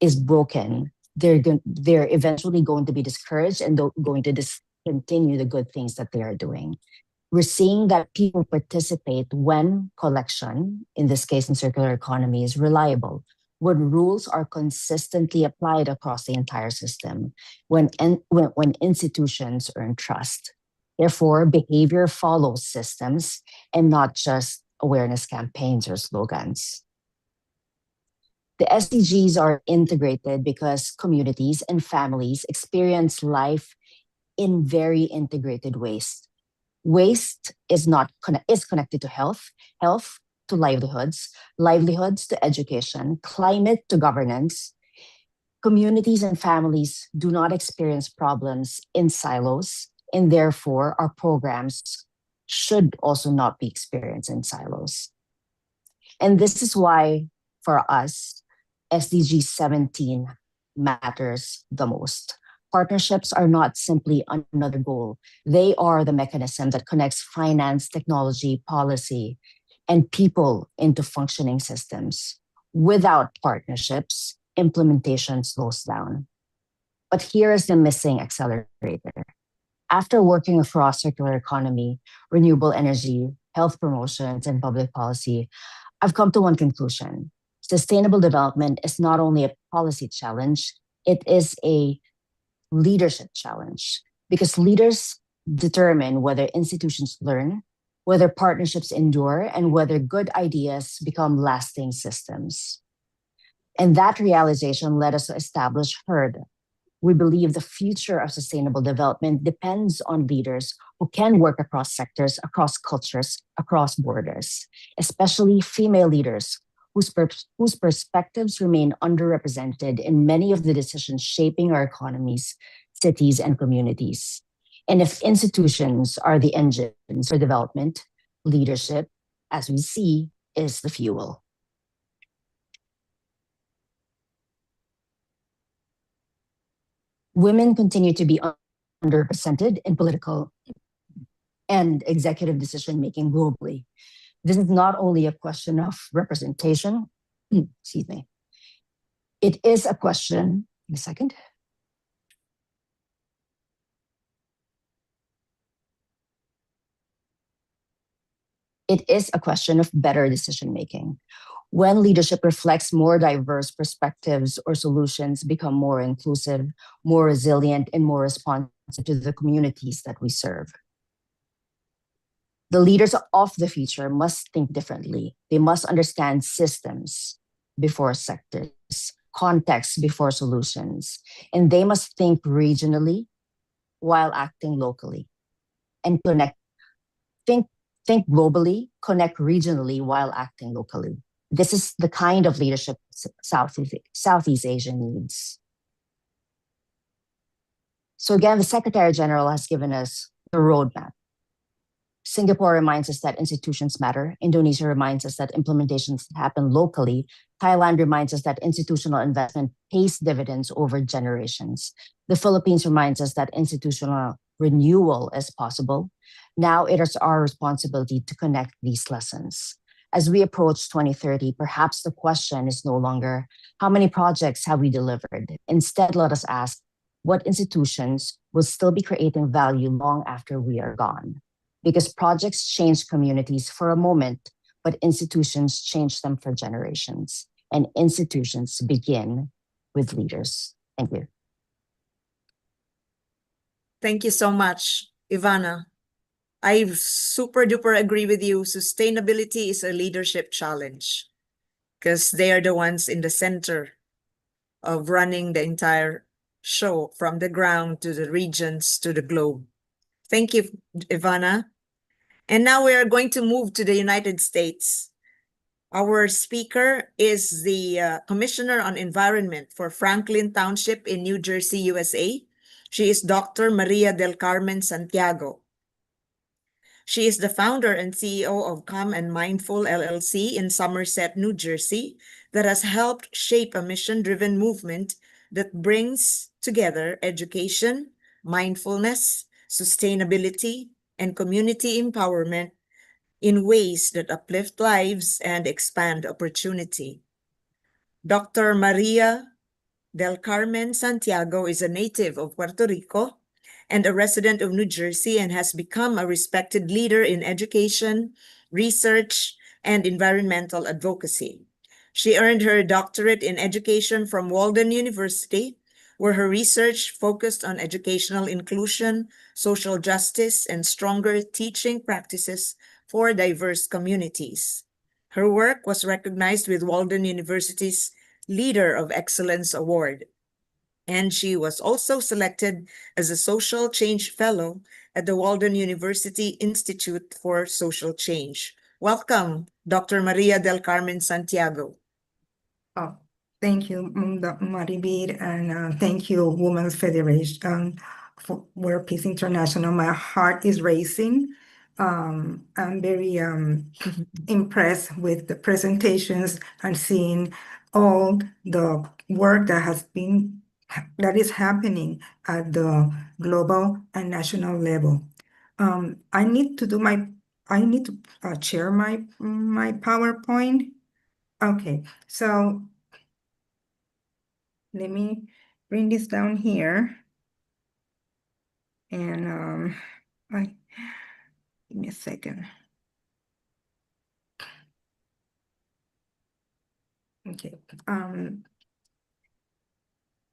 is broken, they're eventually going to be discouraged and going to discontinue the good things that they are doing. We're seeing that people participate when collection, in this case in circular economy, is reliable, when rules are consistently applied across the entire system, when institutions earn trust. Therefore, behavior follows systems and not just awareness campaigns or slogans. The SDGs are integrated because communities and families experience life in very integrated ways. Waste is connected to health to livelihoods to education, climate to governance. Communities and families do not experience problems in silos, and therefore our programs should also not be experienced in silos. And this is why, for us, SDG 17 matters the most. Partnerships are not simply another goal. They are the mechanism that connects finance, technology, policy, and people into functioning systems. Without partnerships, implementation slows down. But here is the missing accelerator. After working across circular economy, renewable energy, health promotions, and public policy, I've come to one conclusion. Sustainable development is not only a policy challenge, it is a leadership challenge because leaders determine whether institutions learn, whether partnerships endure, and whether good ideas become lasting systems. And that realization led us to establish HERD. We believe the future of sustainable development depends on leaders who can work across sectors, across cultures, across borders, especially female leaders whose perspectives remain underrepresented in many of the decisions shaping our economies, cities, and communities. And if institutions are the engines for development, leadership, as we see, is the fuel. Women continue to be underrepresented in political and executive decision-making globally. This is not only a question of representation, excuse me. It is a question, give me a second. It is a question of better decision-making. When leadership reflects more diverse perspectives or solutions become more inclusive, more resilient, and more responsive to the communities that we serve. The leaders of the future must think differently. They must understand systems before sectors, context before solutions, and they must think regionally while acting locally, and think globally, connect regionally while acting locally. This is the kind of leadership Southeast Asia needs. So again, the Secretary General has given us the roadmap. Singapore reminds us that institutions matter. Indonesia reminds us that implementations happen locally. Thailand reminds us that institutional investment pays dividends over generations. The Philippines reminds us that institutional renewal is possible. Now it is our responsibility to connect these lessons. As we approach 2030, perhaps the question is no longer, how many projects have we delivered? Instead, let us ask, what institutions will still be creating value long after we are gone? Because projects change communities for a moment, but institutions change them for generations. And institutions begin with leaders. Thank you. Thank you so much, Ivana. I super duper agree with you. Sustainability is a leadership challenge because they are the ones in the center of running the entire show from the ground to the regions to the globe. Thank you, Ivana. And now we are going to move to the United States. Our speaker is the Commissioner on Environment for Franklin Township in New Jersey, USA. She is Dr. Maria del Carmen Santiago. She is the founder and CEO of Calm and Mindful LLC in Somerset, New Jersey, that has helped shape a mission-driven movement that brings together education, mindfulness, sustainability, and community empowerment in ways that uplift lives and expand opportunity. Dr. Maria del Carmen Santiago is a native of Puerto Rico and a resident of New Jersey and has become a respected leader in education, research, and environmental advocacy. She earned her doctorate in education from Walden University, where her research focused on educational inclusion, social justice, and stronger teaching practices for diverse communities. Her work was recognized with Walden University's Leader of Excellence Award, and she was also selected as a Social Change Fellow at the Walden University Institute for Social Change. Welcome, Dr. Maria del Carmen Santiago. Oh, thank you, Maribir, and thank you, Women's Federation, for World Peace International. My heart is racing. I'm very impressed with the presentations and seeing all the work that has been that is happening at the global and national level. I need to share my PowerPoint. Okay, so let me bring this down here. And give me a second. Okay.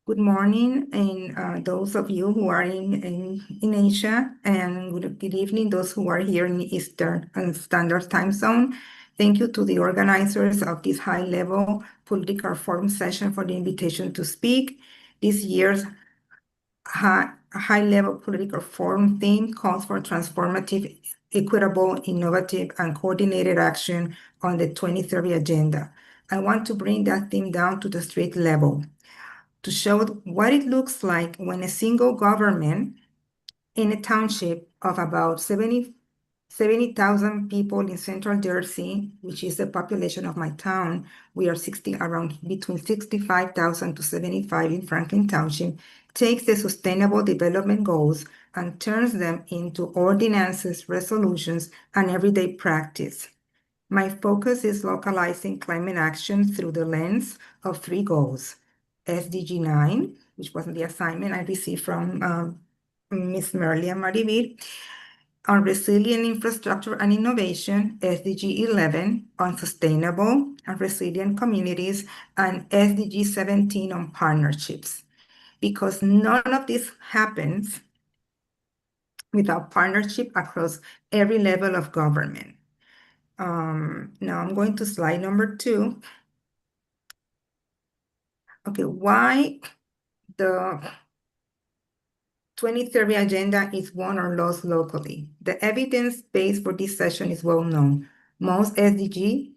Good morning, and those of you who are in Asia, and good evening, those who are here in the Eastern and Standard Time Zone. Thank you to the organizers of this high-level political forum session for the invitation to speak. This year's high-level political forum theme calls for transformative, equitable, innovative, and coordinated action on the 2030 agenda. I want to bring that theme down to the street level to show what it looks like when a single government in a township of about 70,000 people in Central Jersey, which is the population of my town, we are around between 65,000 to 75 in Franklin Township, takes the Sustainable Development Goals and turns them into ordinances, resolutions, and everyday practice. My focus is localizing climate action through the lens of three goals. SDG 9, which was the assignment I received from Ms. Merlia Maribir, on resilient infrastructure and innovation, SDG 11 on sustainable and resilient communities, and SDG 17 on partnerships. Because none of this happens without partnership across every level of government. Now I'm going to slide number 2. Okay, why the 2030 agenda is won or lost locally? The evidence base for this session is well known. Most SDG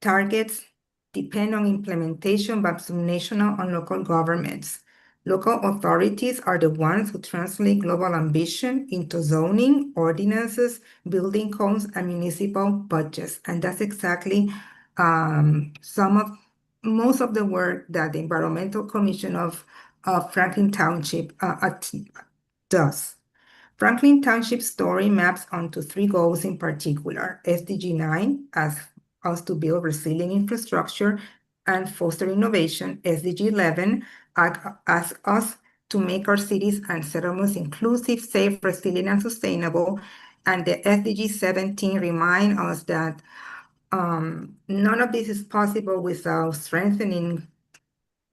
targets depend on implementation by subnational and local governments. Local authorities are the ones who translate global ambition into zoning, ordinances, building codes, and municipal budgets. And that's exactly most of the work that the Environmental Commission of Franklin Township does. Franklin Township's story maps onto three goals in particular. SDG 9 asks us to build resilient infrastructure and foster innovation. SDG 11 asks us to make our cities and settlements inclusive, safe, resilient, and sustainable. And the SDG 17 remind us that none of this is possible without strengthening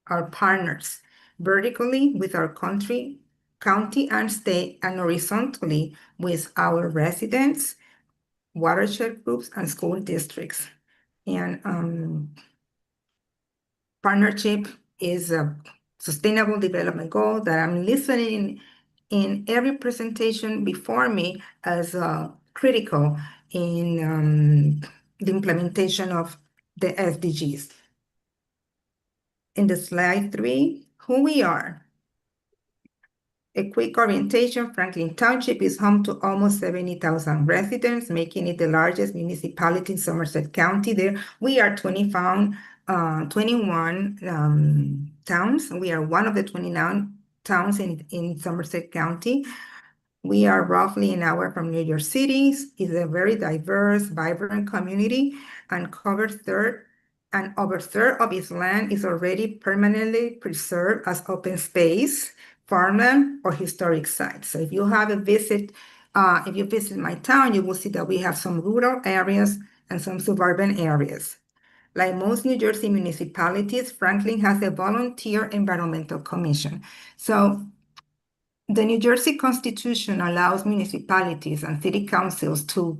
our partners vertically with our county and state, and horizontally with our residents, watershed groups, and school districts. And partnership is a sustainable development goal that I'm listening in every presentation before me as critical in the implementation of the SDGs. In the slide 3, who we are. A quick orientation, Franklin Township is home to almost 70,000 residents, making it the largest municipality in Somerset County. There, we are 21 towns. We are one of the 29 towns in Somerset County. We are roughly an hour from New York City. It's a very diverse, vibrant community, and over third of its land is already permanently preserved as open space, farmland, or historic sites. So if you visit my town, you will see that we have some rural areas and some suburban areas. Like most New Jersey municipalities, Franklin has a volunteer environmental commission. So the New Jersey Constitution allows municipalities and city councils to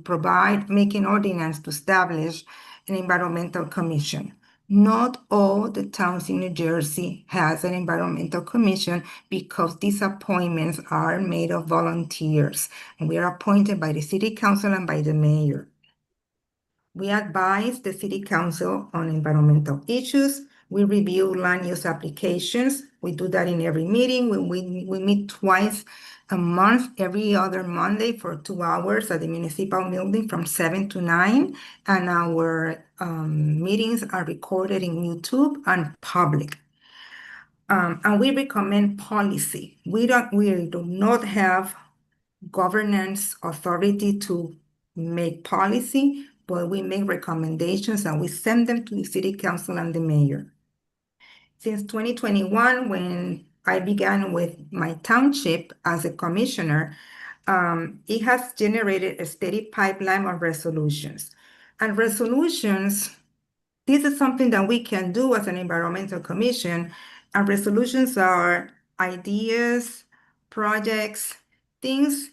make an ordinance to establish an environmental commission. Not all the towns in New Jersey has an environmental commission because these appointments are made of volunteers, and we are appointed by the city council and by the mayor. We advise the city council on environmental issues. We review land use applications. We do that in every meeting. We meet twice a month, every other Monday for 2 hours at the municipal building from 7 to 9. And our meetings are recorded in YouTube and public. And we recommend policy. We do not have governance authority to make policy, but we make recommendations and we send them to the city council and the mayor. Since 2021, when I began with my township as a commissioner, it has generated a steady pipeline of resolutions. And resolutions, this is something that we can do as an environmental commission. And resolutions are ideas, projects, things,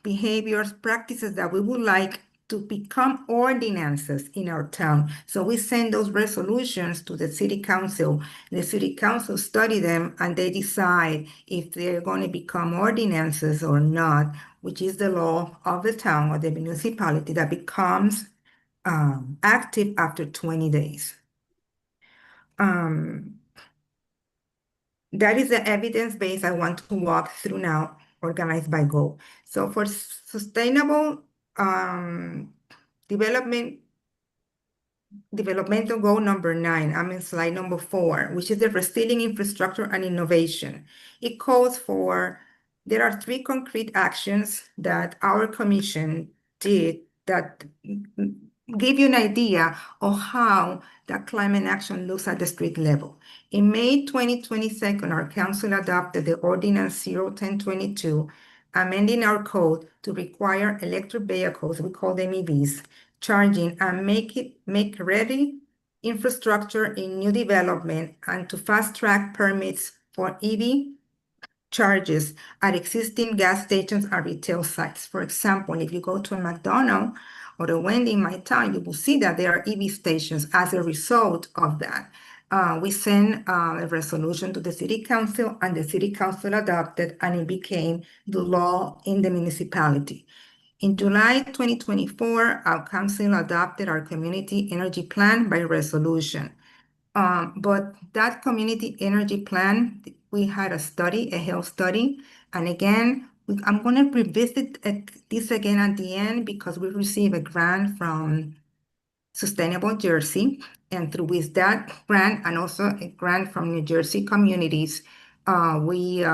behaviors, practices that we would like to become ordinances in our town. So we send those resolutions to the city council. The city council study them and they decide if they're going to become ordinances or not, which is the law of the town or the municipality that becomes active after 20 days. That is the evidence base I want to walk through now, organized by goal. So for sustainable developmental goal number 9, I'm in slide number 4, which is the resilient infrastructure and innovation. It calls for, there are 3 concrete actions that our commission did that give you an idea of how that climate action looks at the street level. In May 2022, our council adopted the Ordinance 01022, amending our code to require electric vehicles, we call them EVs, charging and make ready infrastructure in new development and to fast track permits for EV charges at existing gas stations and retail sites. For example, if you go to a McDonald's or a Wendy in my town, you will see that there are EV stations as a result of that. We sent a resolution to the city council and the city council adopted and it became the law in the municipality. In July 2024, our council adopted our community energy plan by resolution. But that community energy plan, we had a study, a health study. And again, I'm going to revisit this again at the end because we received a grant from Sustainable Jersey. And through with that grant and also a grant from New Jersey communities, we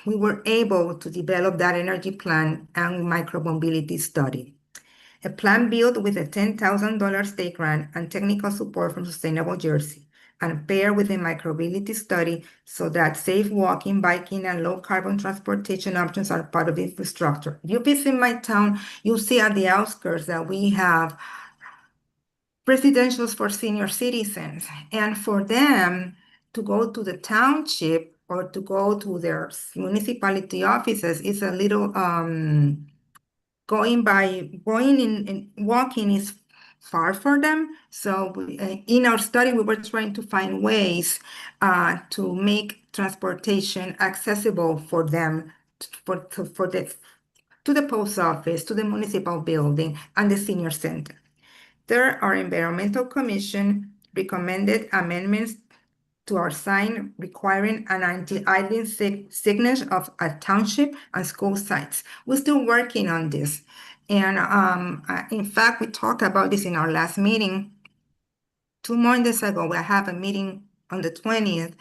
were able to develop that energy plan and micromobility study. A plan built with a $10,000 state grant and technical support from Sustainable Jersey and paired with a micromobility study so that safe walking, biking, and low carbon transportation options are part of the infrastructure. If you visit my town, you'll see at the outskirts that we have residentials for senior citizens. And for them to go to the township or to go to their municipality offices is a little, going in and walking is far for them. So in our study, we were trying to find ways to make transportation accessible for them to the post office, to the municipal building, and the senior center. There, our environmental commission recommended amendments to our sign requiring an anti-idling signage of a township and school sites. We're still working on this. And in fact, we talked about this in our last meeting 2 Mondays ago. We have a meeting on the 20th.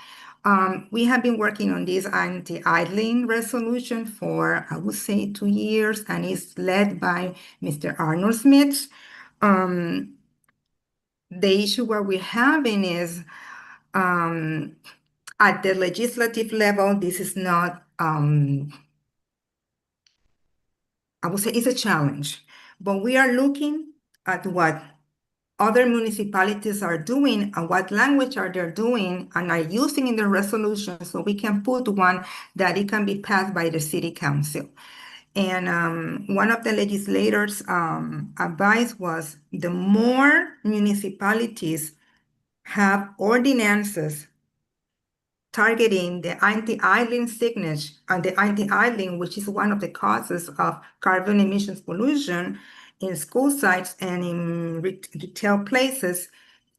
We have been working on this anti-idling resolution for, I would say, 2 years, and it's led by Mr. Arnold Smith. The issue where we're having is at the legislative level, this is not, I would say it's a challenge, but we are looking at what other municipalities are doing and what language are they doing and are using in the resolution so we can put one that it can be passed by the city council. And one of the legislators' advice was the more municipalities have ordinances targeting the anti-idling signage and the anti-idling, which is one of the causes of carbon emissions pollution in school sites and in retail places,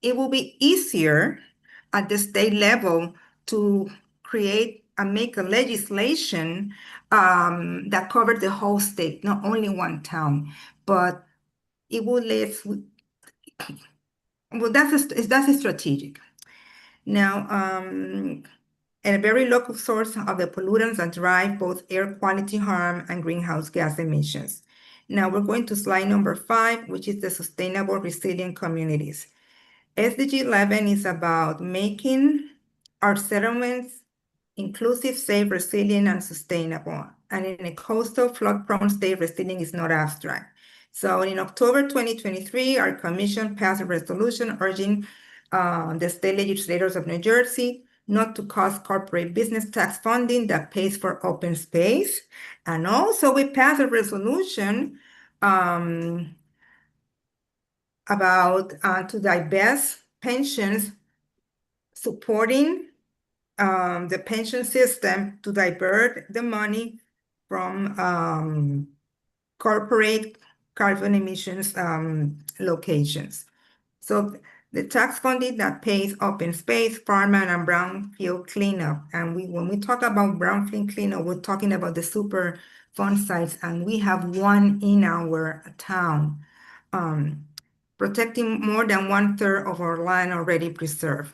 it will be easier at the state level to create and make a legislation that covers the whole state, not only one town, but it will live, well, that's strategic. Now, and a very local source of the pollutants that drive both air quality harm and greenhouse gas emissions. Now we're going to slide number 5, which is the sustainable resilient communities. SDG 11 is about making our settlements inclusive, safe, resilient, and sustainable. And in a coastal flood-prone state, resilient is not abstract. So in October 2023, our commission passed a resolution urging the state legislators of New Jersey not to cost corporate business tax funding that pays for open space. And also we passed a resolution about to divest pensions, supporting the pension system to divert the money from corporate carbon emissions locations. So the tax funding that pays open space, farmland, and brownfield cleanup. And when we talk about brownfield cleanup, we're talking about the super fund sites, and we have one in our town, protecting more than 1/3 of our land already preserved.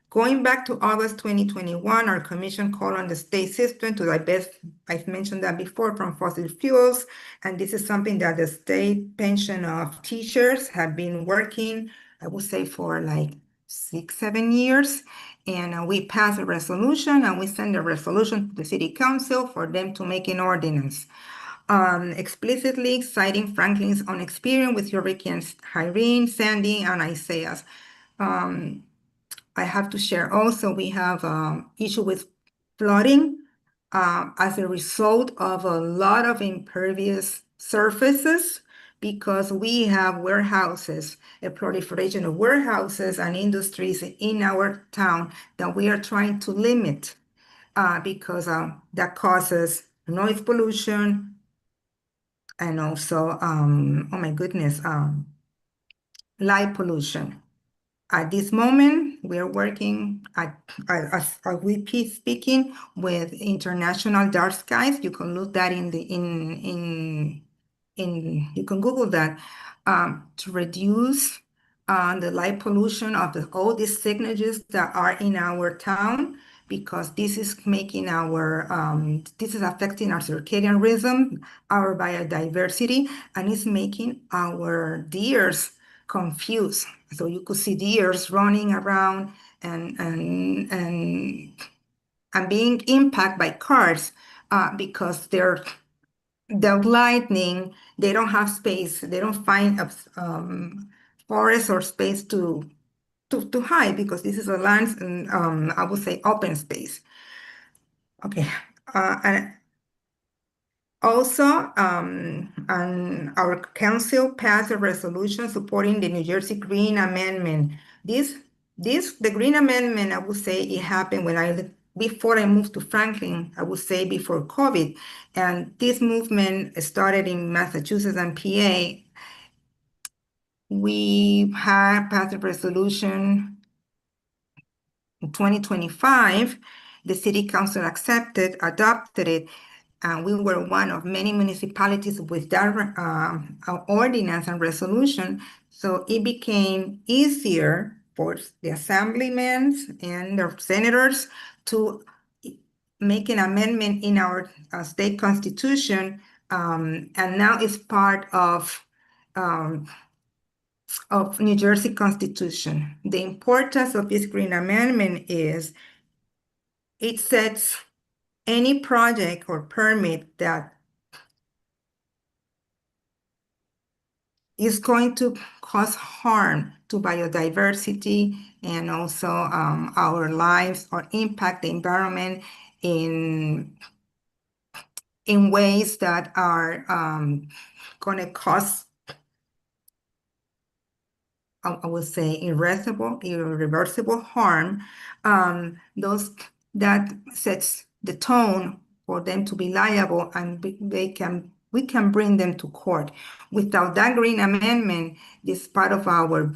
Going back to August 2021, our commission called on the state system to divest, I've mentioned that before, from fossil fuels. And this is something that the state pension of teachers have been working, I would say, for like 6-7 years. And we passed a resolution, and we sent a resolution to the city council for them to make an ordinance. Explicitly citing Franklin's own experience with hurricanes Irene, Sandy, and Isaias. I have to share also, we have issue with flooding as a result of a lot of impervious surfaces, because we have warehouses, a proliferation of warehouses and industries in our town that we are trying to limit because that causes noise pollution and also, oh my goodness, light pollution. At this moment, we are working as we keep speaking with International Dark Skies. You can look that you can Google that to reduce the light pollution of all these signatures that are in our town, because this is making this is affecting our circadian rhythm, our biodiversity, and it's making our deers confused. So you could see deers running around and being impacted by cars because the lightning, they don't have space. They don't find a forest or space to hide, because this is a land, I would say, open space. Okay, and also, and our council passed a resolution supporting the New Jersey Green Amendment. The Green Amendment, I would say it happened before I moved to Franklin, I would say before COVID. And this movement started in Massachusetts and PA. We had passed a resolution in 2025. The city council adopted it. And we were one of many municipalities with that ordinance and resolution. So it became easier for the assemblymen and the senators to make an amendment in our state constitution. And now it's part of New Jersey Constitution. The importance of this Green Amendment is it sets any project or permit that is going to cause harm to biodiversity and also our lives, or impact the environment in ways that are going to cause, I would say, irreversible harm. That sets the tone for them to be liable, and we can bring them to court. Without that Green Amendment, this part of our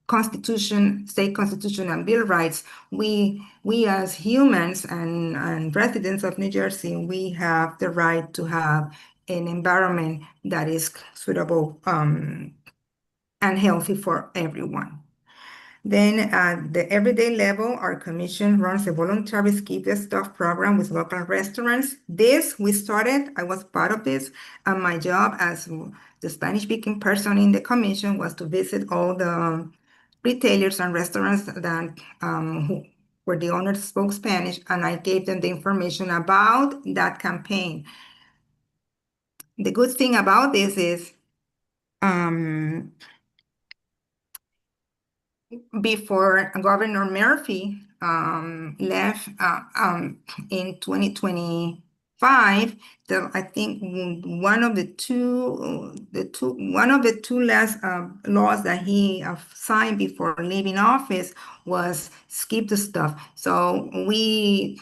Constitution, state constitution, and Bill of Rights, we as humans and residents of New Jersey, we have the right to have an environment that is suitable and healthy for everyone. Then at the everyday level, our commission runs a voluntary Keep the Stuff program with local restaurants. I was part of this, and my job as the Spanish-speaking person in the commission was to visit all the retailers and restaurants that where the owners spoke Spanish, and I gave them the information about that campaign. The good thing about this is before Governor Murphy left in 2025, I think one of the two last laws that he signed before leaving office was skip the stuff. So we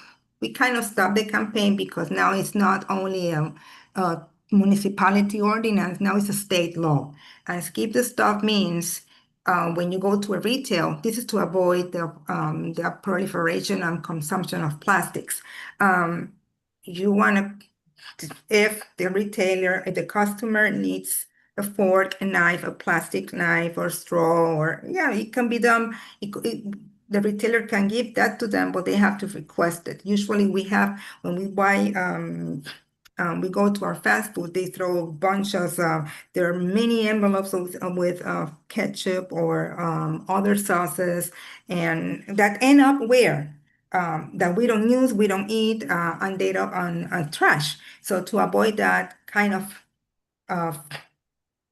kind of stopped the campaign because now it's not only a municipality ordinance, now it's a state law. And skip the stuff means when you go to a retail, this is to avoid the proliferation and consumption of plastics. You want to, if the customer needs a fork, a knife, a plastic knife, or straw, or yeah, it can be done. The retailer can give that to them, but they have to request it. Usually, when we buy. We go to our fast food, they throw a bunch of, there are many envelopes with ketchup or other sauces, and that end up where? That we don't use, we don't eat, and they up on trash. So to avoid that kind of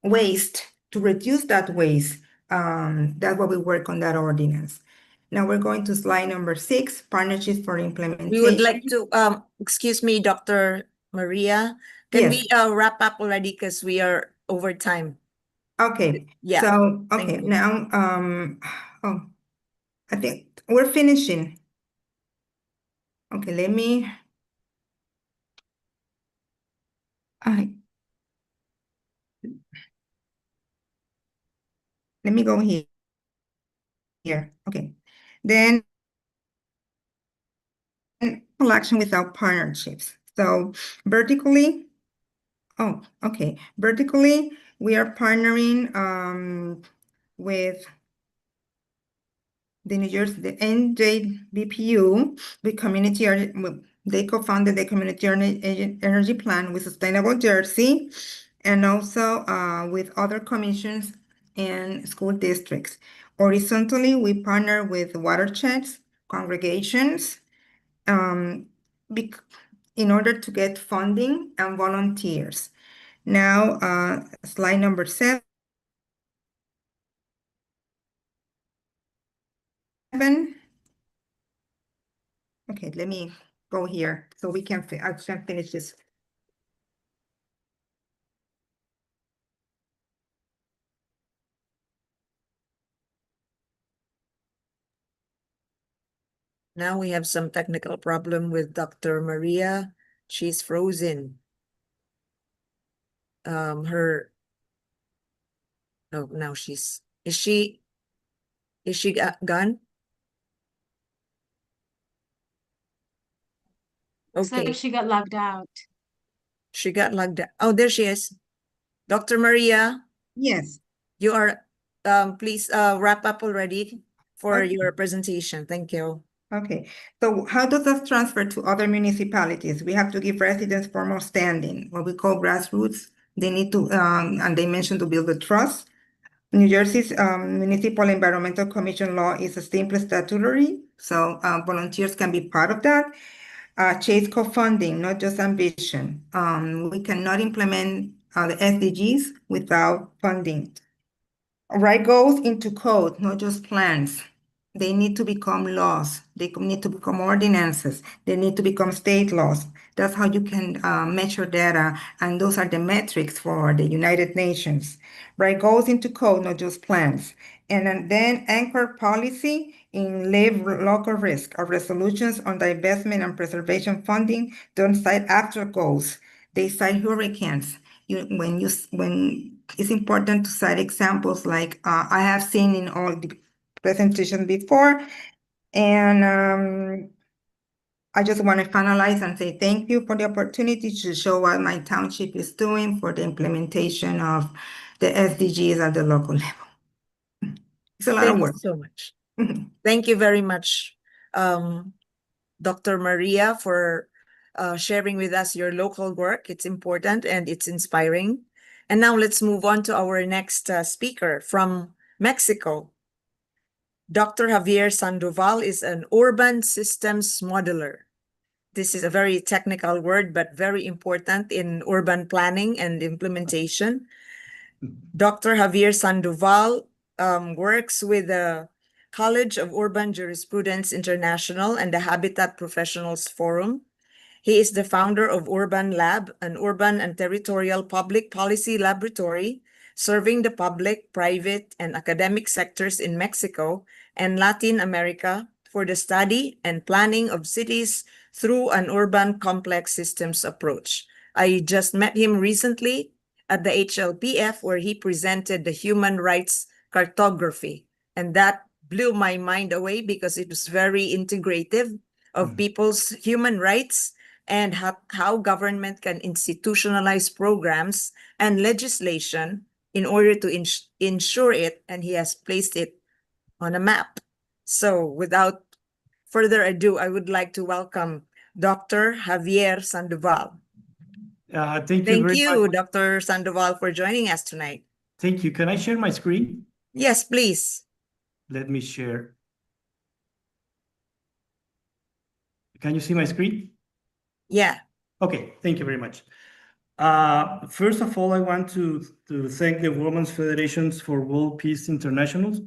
waste, to reduce that waste, that's why we work on that ordinance. Now we're going to slide number 6, partnerships for implementation. We would like to, excuse me, Dr. Maria, can we wrap up already because we are over time? Okay. Yeah. So, Thank okay, you. now, I think we're finishing. Okay, let me go here. Okay. Then action without partnerships. So vertically, vertically, we are partnering with the New Jersey, the NJBPU, with they co-founded the Community Energy Plan with Sustainable Jersey, and also with other commissions and school districts. Horizontally, we partner with watersheds, congregations, in order to get funding and volunteers. Now, slide number 7. Okay, let me go here so I can finish this. Now we have some technical problem with Dr. Maria. She's frozen. Oh, now is she gone? Looks like Okay, she got logged out. she got logged out. Oh, there she is. Dr. Maria, Yes. you are, please wrap up already for Okay. your presentation. Thank you. Okay, so how does that transfer to other municipalities? We have to give residents formal standing, what we call grassroots. They need to, and they mentioned to build the trust. New Jersey's Municipal Environmental Commission law is a simple statutory, so volunteers can be part of that. Chase co-funding, not just ambition. We cannot implement the SDGs without funding. Write goals into code, not just plans. They need to become laws. They need to become ordinances. They need to become state laws. That's how you can measure data, and those are the metrics for the United Nations. Write goals into code, not just plans. And then anchor policy in live local risk. Our resolutions on the investment and preservation funding don't cite actual goals. They cite hurricanes. When it's important to cite examples like I have seen in all the presentations before, and I just want to finalize and say thank you for the opportunity to show what my township is doing for the implementation of the SDGs at the local level. It's a lot of Thank you work. so much. Thank you very much, Dr. Maria, for sharing with us your local work. It's important and it's inspiring. And now let's move on to our next speaker from Mexico. Dr. Javier Sandoval is an urban systems modeler. This is a very technical word, but very important in urban planning and implementation. Dr. Javier Sandoval works with the College of Urban Jurisprudence International and the Habitat Professionals Forum. He is the founder of Urban Lab, an urban and territorial public policy laboratory serving the public, private, and academic sectors in Mexico and Latin America for the study and planning of cities through an urban complex systems approach. I just met him recently at the HLPF, where he presented the human rights cartography. And that blew my mind away because it was very integrative of people's human rights and how government can institutionalize programs and legislation in order to ensure it, and he has placed it on a map. So without further ado, I would like to welcome Dr. Javier Sandoval. Thank you Thank very you, much. Dr. Sandoval, for joining us tonight. Thank you. Can I share my screen? Yes, please. Let me share. Can you see my screen? Yeah. Okay, thank you very much. First of all, I want to thank the Women's Federations for World Peace Internationals.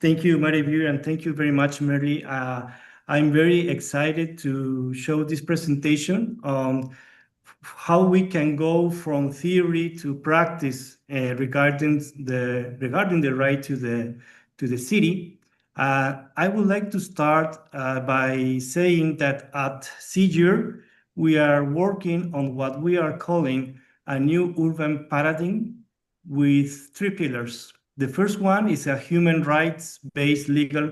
Thank you, Maribir, and thank you very much, Merly. I'm very excited to show this presentation on how we can go from theory to practice regarding the right to the city. I would like to start by saying that at CGIR, we are working on what we are calling a new urban paradigm with three pillars. The first one is a human rights-based legal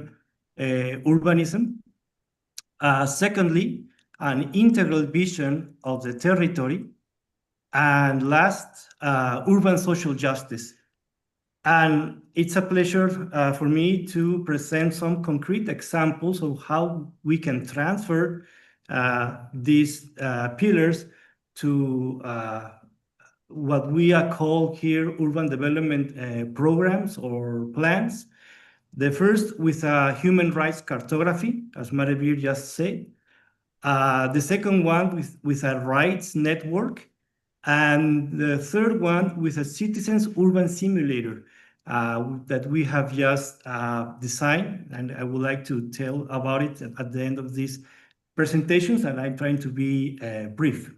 urbanism. Secondly, an integral vision of the territory. And last, urban social justice. And it's a pleasure for me to present some concrete examples of how we can transfer these pillars to what we are called here urban development programs or plans. The first with a human rights cartography, as Maribir just said. The second one with a rights network. And the third one with a citizens urban simulator that we have just designed, and I would like to tell about it at the end of these presentations, and I'm trying to be brief.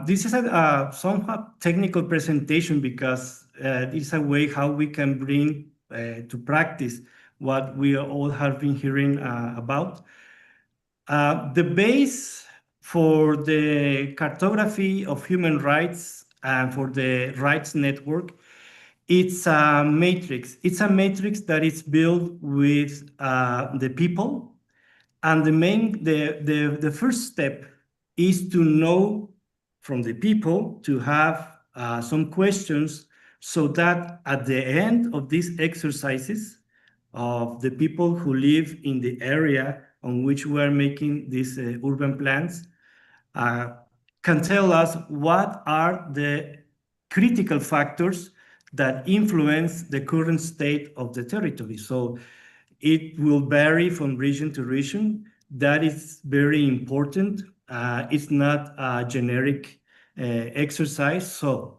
This is a somewhat technical presentation because it's a way how we can bring to practice what we all have been hearing about. The base for the cartography of human rights and for the rights network, it's a matrix. It's a matrix that is built with the people. And the first step is to know from the people, to have some questions so that at the end of these exercises of the people who live in the area on which we are making these urban plans can tell us what are the critical factors that influence the current state of the territory. So it will vary from region to region. That is very important. It's not a generic exercise. So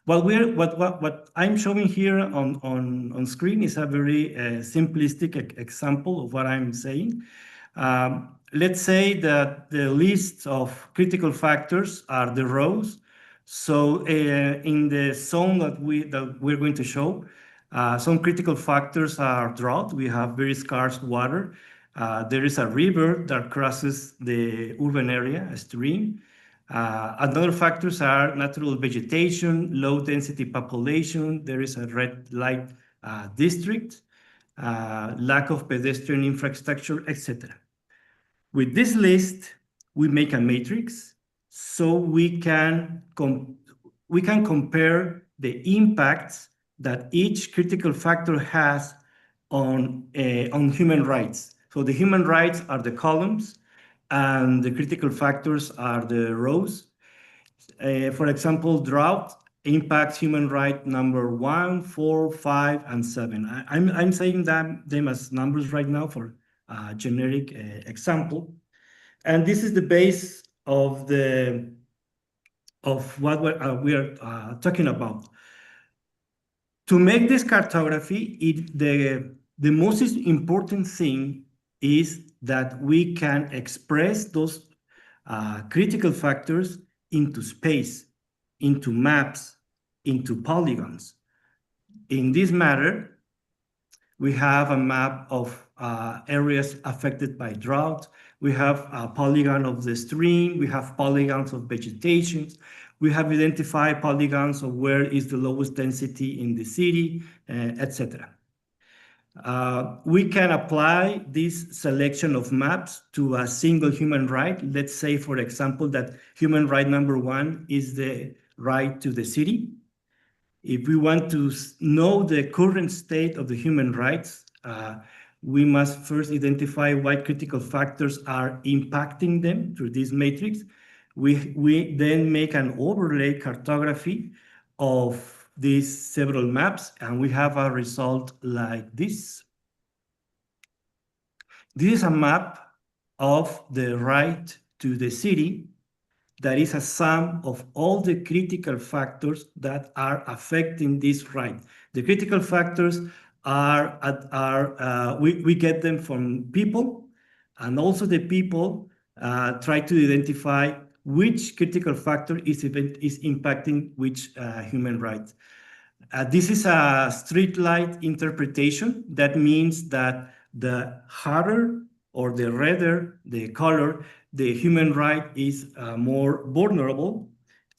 what I'm showing here on screen is a very simplistic example of what I'm saying. Let's say that the list of critical factors are the rows. So in the zone that we're going to show, some critical factors are drought. We have very scarce water. There is a river that crosses the urban area, a stream. Other factors are natural vegetation, low density population. There is a red light district, lack of pedestrian infrastructure, etc. With this list, we make a matrix so we can compare the impacts that each critical factor has on human rights. So the human rights are the columns, and the critical factors are the rows. For example, drought impacts human right number 1, 4, 5, and 7. I'm saying them as numbers right now for a generic example. And this is the base of what we are talking about. To make this cartography, the most important thing is that we can express those critical factors into space, into maps, into polygons. In this matter, we have a map of areas affected by drought. We have a polygon of the stream. We have polygons of vegetation. We have identified polygons of where is the lowest density in the city, etc. We can apply this selection of maps to a single human right. Let's say, for example, that human right number 1 is the right to the city. If we want to know the current state of the human rights, we must first identify what critical factors are impacting them through this matrix. We then make an overlay cartography of these several maps, and we have a result like this. This is a map of the right to the city that is a sum of all the critical factors that are affecting this right. The critical factors we get them from people, and also the people try to identify which critical factor is impacting which human right. This is a streetlight interpretation. That means that the harder or the redder the color, the human right is more vulnerable.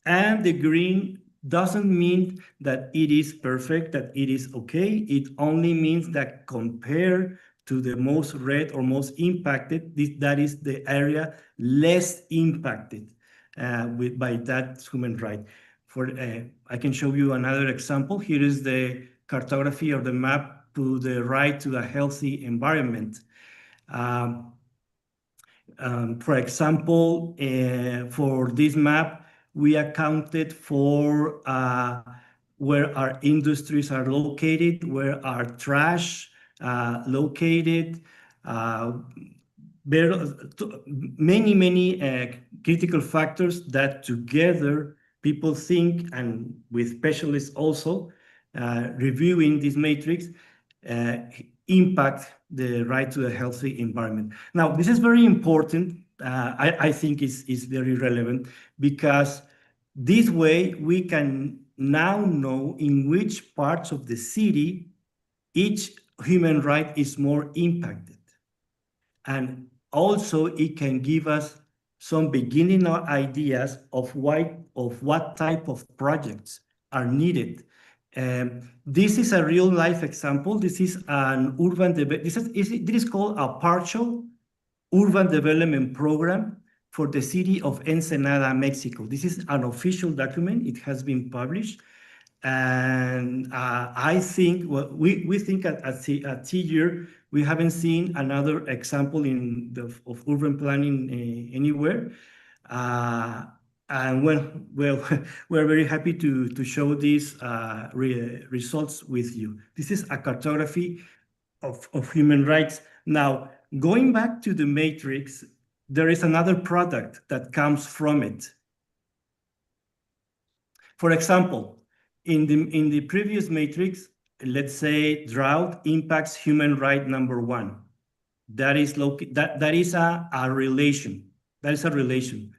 And the green doesn't mean that it is perfect, that it is okay. It only means that compared to the most red or most impacted, that is the area less impacted by that human right. I can show you another example. Here is the cartography of the map to the right to a healthy environment. For example, for this map, we accounted for where our industries are located, where our trash located, many critical factors that together people think, and with specialists also reviewing this matrix, impact the right to a healthy environment. Now, this is very important. I think is very relevant, because this way we can now know in which parts of the city each human right is more impacted. And also it can give us some beginning ideas of what type of projects are needed. This is a real life example. This is an urban this is called a partial urban development program for the city of Ensenada, Mexico. This is an official document. It has been published. And I think we think at TYR, we haven't seen another example of urban planning anywhere. And we're very happy to show these results with you. This is a cartography of human rights. Now, going back to the matrix, there is another product that comes from it. For example, in the previous matrix, let's say drought impacts human right number 1. That is a relation. That is a relation.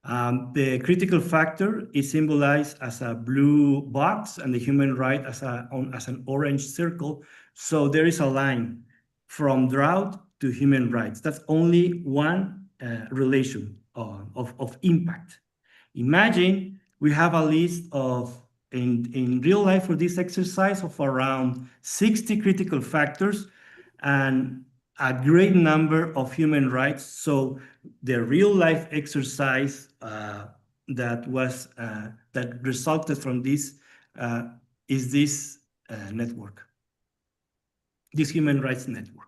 The critical factor is symbolized as a blue box, and the human right as an orange circle. So there is a line from drought to human rights. That's only one relation of impact. Imagine we have a list of, in real life for this exercise, of around 60 critical factors and a great number of human rights. So the real life exercise that resulted from this is this network. this human rights network.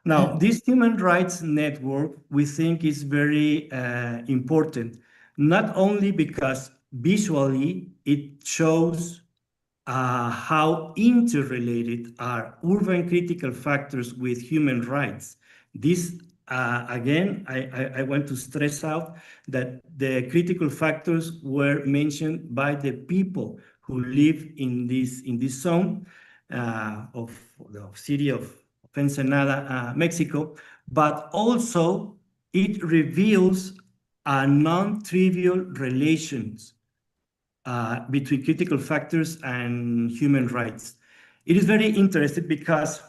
Now, this human rights network, we think is very important, not only because visually it shows how interrelated are urban critical factors with human rights. This, again, I want to stress out that the critical factors were mentioned by the people who live in this zone of the city of Ensenada, Mexico, but also it reveals a non-trivial relations between critical factors and human rights. It is very interesting because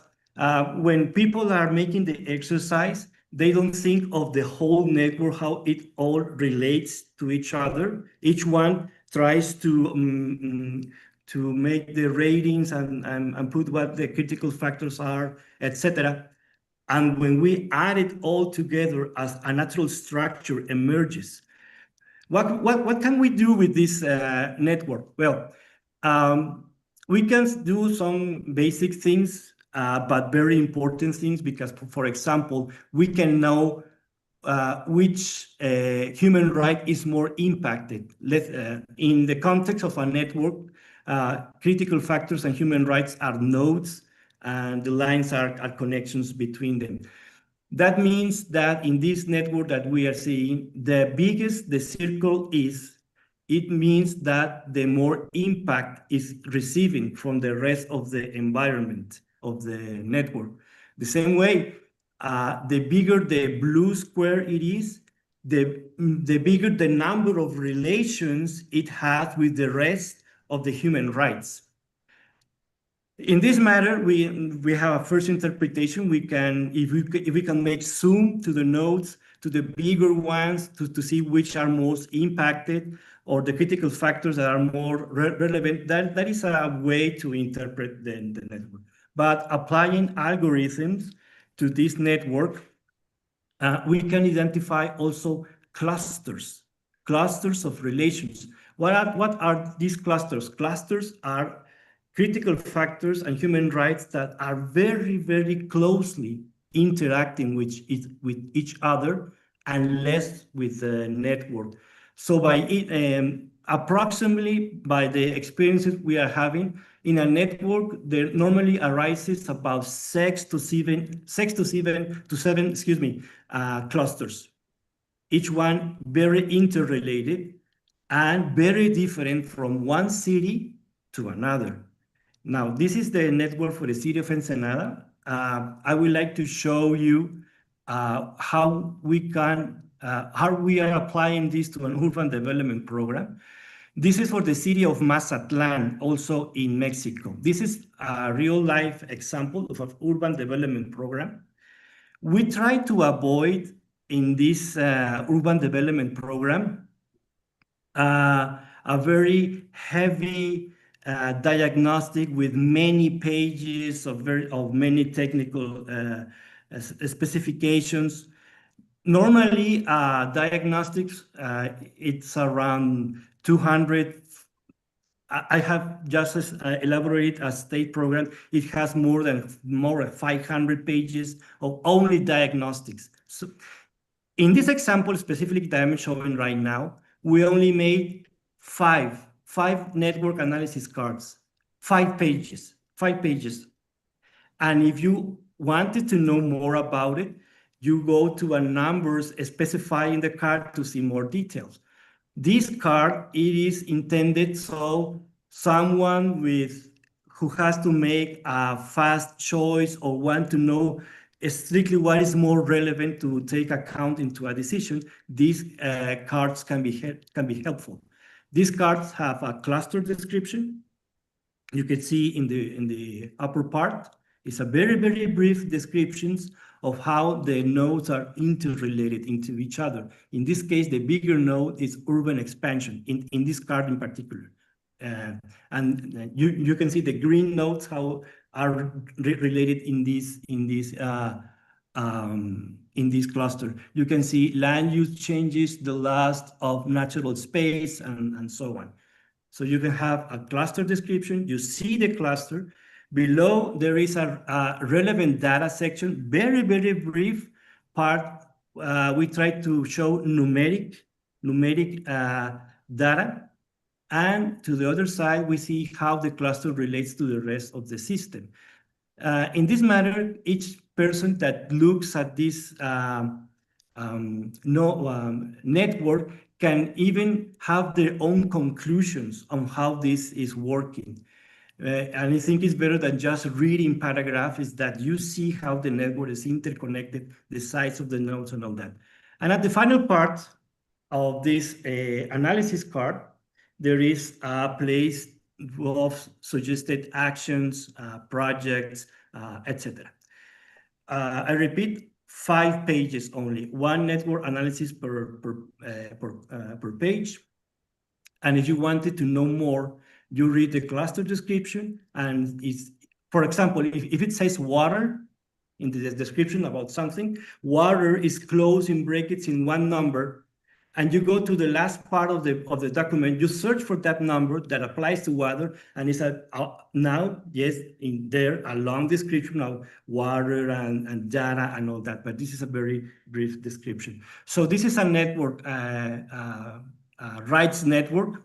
when people are making the exercise, they don't think of the whole network, how it all relates to each other. Each one tries to make the ratings and put what the critical factors are, etc. And when we add it all together as a natural structure emerges, what can we do with this network? Well, we can do some basic things, but very important things, because, for example, we can know which human right is more impacted. In the context of a network, critical factors and human rights are nodes, and the lines are connections between them. That means that in this network that we are seeing, the biggest the circle is, it means that the more impact is receiving from the rest of the environment of the network. The same way, the bigger the blue square it is, the bigger the number of relations it has with the rest of the human rights. In this matter, we have a first interpretation. We can, if we can make zoom to the nodes, to the bigger ones, to see which are most impacted, or the critical factors that are more relevant. That is a way to interpret the network. But applying algorithms to this network, we can identify also clusters of relations. What are these clusters? Clusters are critical factors and human rights that are very, very closely interacting with each other and less with the network. So by approximately by the experiences we are having in a network, there normally arises about 6 to 7 clusters, each one very interrelated and very different from one city to another. Now, this is the network for the city of Ensenada. I would like to show you how we are applying this to an urban development program. This is for the city of Mazatlan, also in Mexico. This is a real-life example of an urban development program. We try to avoid in this urban development program a very heavy diagnostic with many pages of many technical specifications. Normally, diagnostics, it's around 200. I have just elaborated a state program. It has more than 500 pages of only diagnostics. So in this example specifically that I'm showing right now, we only made five network analysis cards, 5 pages. And if you wanted to know more about it, you go to a numbers specifying the card to see more details. This card, it is intended so someone who has to make a fast choice or want to know strictly what is more relevant to take account into a decision, these cards can be helpful. These cards have a cluster description. You can see in the upper part, it's a very, very brief descriptions of how the nodes are interrelated into each other. In this case, the bigger node is urban expansion, in this card in particular. And you can see the green nodes how are related in this cluster. You can see land use changes, the loss of natural space, and so on. So you can have a cluster description. You see the cluster. Below, there is a relevant data section, very, very brief part. We try to show numeric data. And to the other side, we see how the cluster relates to the rest of the system. In this manner, each person that looks at this network can even have their own conclusions on how this is working. And I think it's better than just reading paragraphs, is that you see how the network is interconnected, the size of the nodes and all that. And at the final part of this analysis card, there is a place of suggested actions, projects, etc. I repeat, 5 pages only, one network analysis per page. And if you wanted to know more, you read the cluster description, and it's, for example, if it says water in the description about something, water is closed in brackets in one number, and you go to the last part of the document, you search for that number that applies to water, and it's now, yes, in there, a long description of water and data and all that, but this is a very brief description. So this is a network, rights network.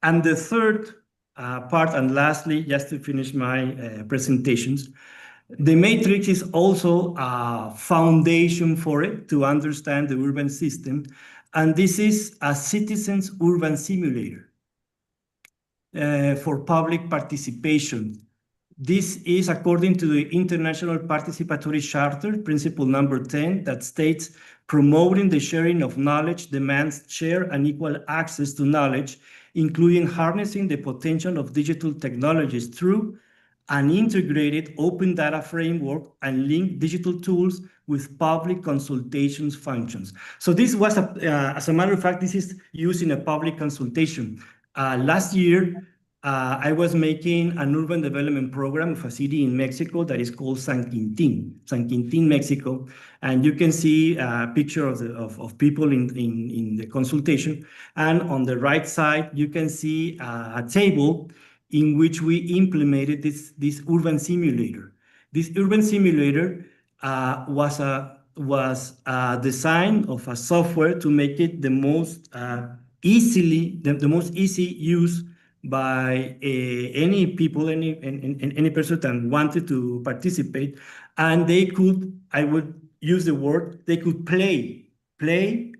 And the third part, and lastly, just to finish my presentations, the matrix is also a foundation for it to understand the urban system. And this is a citizens urban simulator for public participation. This is according to the International Participatory Charter, principle number 10, that states promoting the sharing of knowledge demands share and equal access to knowledge, including harnessing the potential of digital technologies through an integrated open data framework and link digital tools with public consultations functions. So this was, as a matter of fact, this is used in a public consultation. Last year, I was making an urban development program of a city in Mexico that is called San Quintin, Mexico. And you can see a picture of people in the consultation. And on the right side, you can see a table in which we implemented this urban simulator. This urban simulator was a design of a software to make it the most easy use by any people, any person that wanted to participate, and they could, I would use the word, they could play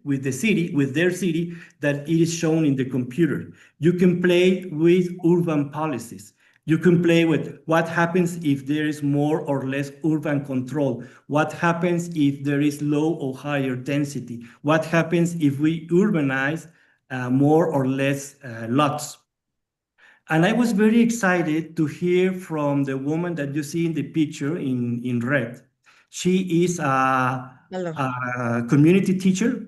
with the city, with their city that it is shown in the computer. You can play with urban policies. You can play with what happens if there is more or less urban control. What happens if there is low or higher density? What happens if we urbanize more or less lots? And I was very excited to hear from the woman that you see in the picture in red. She is a community teacher,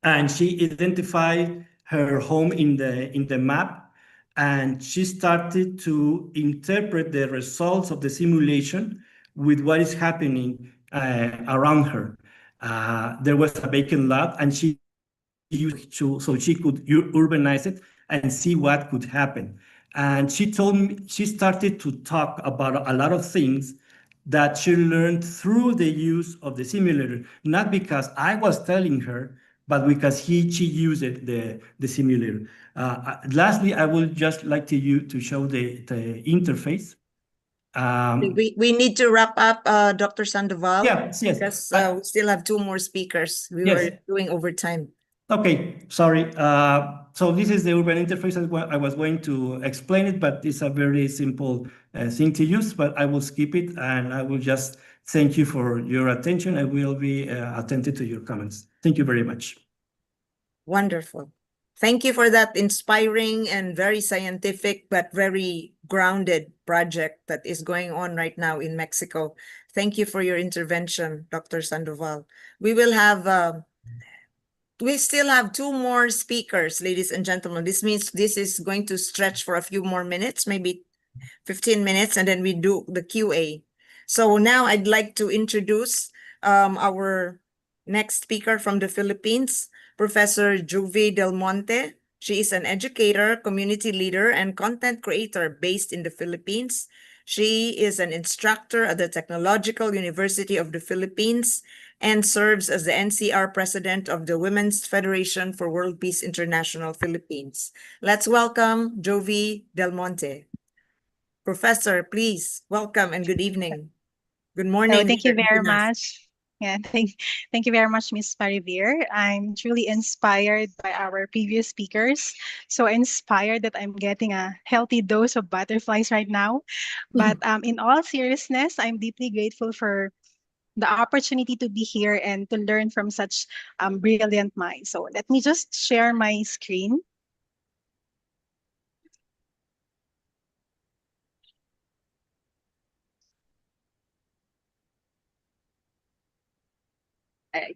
and she identified her home in the map, and she started to interpret the results of the simulation with what is happening around her. There was a vacant lot, and she used so she could urbanize it and see what could happen. And she told me, she started to talk about a lot of things that she learned through the use of the simulator, not because I was telling her, but because she used it, the simulator. Lastly, I would just like to show the interface. We need to wrap up, Dr. Sandoval. Yes. Because we still have 2 more speakers. We were doing overtime. Okay, sorry. So this is the urban interface. I was going to explain it, but it's a very simple thing to use, but I will skip it, and I will just thank you for your attention. I will be attentive to your comments. Thank you very much. Wonderful. Thank you for that inspiring and very scientific, but very grounded project that is going on right now in Mexico. Thank you for your intervention, Dr. Sandoval. We still have 2 more speakers, ladies and gentlemen. This means this is going to stretch for a few more minutes, maybe 15 minutes, and then we do the QA. So now I'd like to introduce our next speaker from the Philippines, Professor Juvie Del Monte. She is an educator, community leader, and content creator based in the Philippines. She is an instructor at the Technological University of the Philippines and serves as the NCR president of the Women's Federation for World Peace International Philippines. Let's welcome Jovi Del Monte. Professor, please welcome and good evening. Good morning. Thank you Mr. very Epinas. much. Yeah, thank you very much, Ms. Parivir. I'm truly inspired by our previous speakers. So inspired that I'm getting a healthy dose of butterflies right now. But in all seriousness, I'm deeply grateful for the opportunity to be here and to learn from such brilliant minds. So let me just share my screen.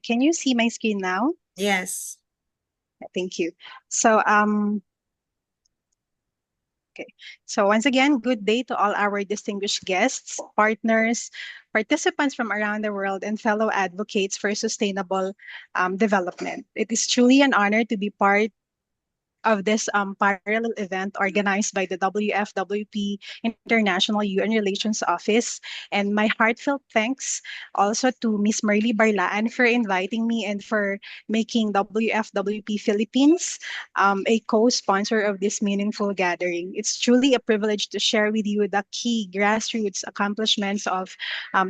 Can you see my screen now? Yes. Thank you. So okay. So once again, good day to all our distinguished guests, partners, participants from around the world, and fellow advocates for sustainable development. It is truly an honor to be part of this parallel event organized by the WFWP International UN Relations Office. And my heartfelt thanks also to Ms. Marley Barlaan for inviting me and for making WFWP Philippines a co-sponsor of this meaningful gathering. It's truly a privilege to share with you the key grassroots accomplishments of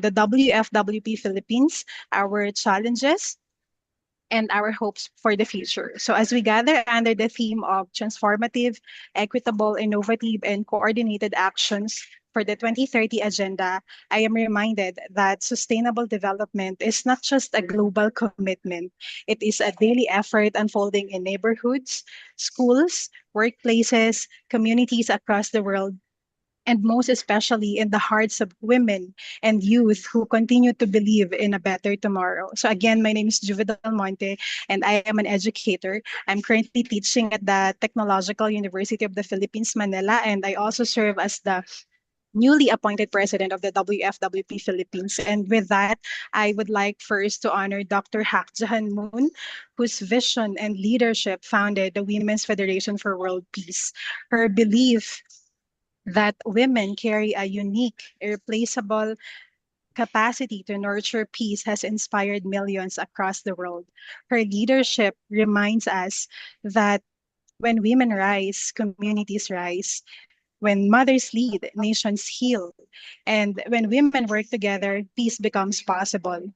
the WFWP Philippines, our challenges, and our hopes for the future. So as we gather under the theme of transformative, equitable, innovative, and coordinated actions for the 2030 agenda, I am reminded that sustainable development is not just a global commitment. It is a daily effort unfolding in neighborhoods, schools, workplaces, communities across the world, and most especially in the hearts of women and youth who continue to believe in a better tomorrow. So again, my name is Juve Del Monte, and I am an educator. I'm currently teaching at the Technological University of the Philippines, Manila, and I also serve as the newly appointed president of the WFWP Philippines. And with that, I would like first to honor Dr. Hak Jahan Moon, whose vision and leadership founded the Women's Federation for World Peace. Her belief that women carry a unique, irreplaceable capacity to nurture peace has inspired millions across the world. Her leadership reminds us that when women rise, communities rise. When mothers lead, nations heal. And when women work together, peace becomes possible.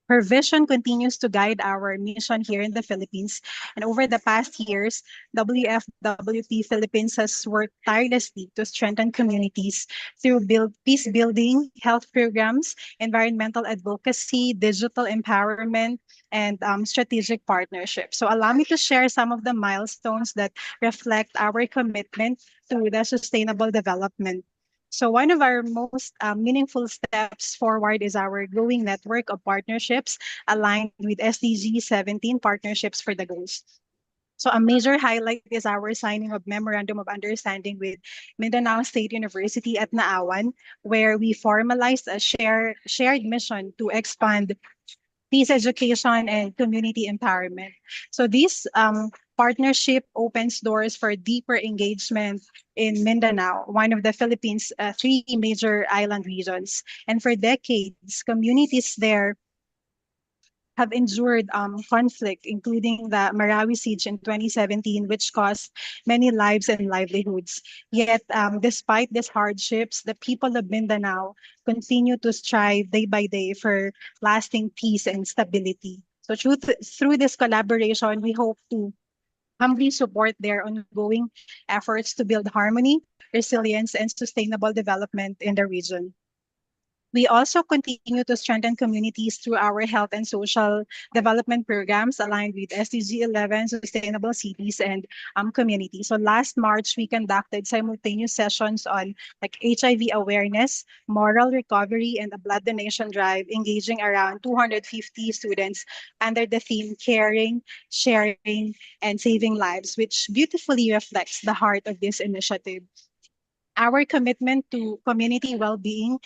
Her vision continues to guide our mission here in the Philippines. And over the past years, WFWP Philippines has worked tirelessly to strengthen communities through peace building, health programs, environmental advocacy, digital empowerment, and strategic partnerships. So allow me to share some of the milestones that reflect our commitment to the sustainable development. So one of our most meaningful steps forward is our growing network of partnerships aligned with SDG 17 partnerships for the goals. So a major highlight is our signing of Memorandum of Understanding with Mindanao State University at Naawan, where we formalized a shared mission to expand peace education and community empowerment. So this partnership opens doors for deeper engagement in Mindanao, one of the Philippines' three major island regions. And for decades, communities there have endured conflict, including the Marawi siege in 2017, which cost many lives and livelihoods. Yet, despite these hardships, the people of Mindanao continue to strive day by day for lasting peace and stability. So through this collaboration, we hope to humbly support their ongoing efforts to build harmony, resilience, and sustainable development in the region. We also continue to strengthen communities through our health and social development programs aligned with SDG 11, Sustainable Cities and communities. So last March, we conducted simultaneous sessions on like HIV awareness, moral recovery, and a blood donation drive, engaging around 250 students under the theme Caring, Sharing, and Saving Lives, which beautifully reflects the heart of this initiative. Our commitment to community well-being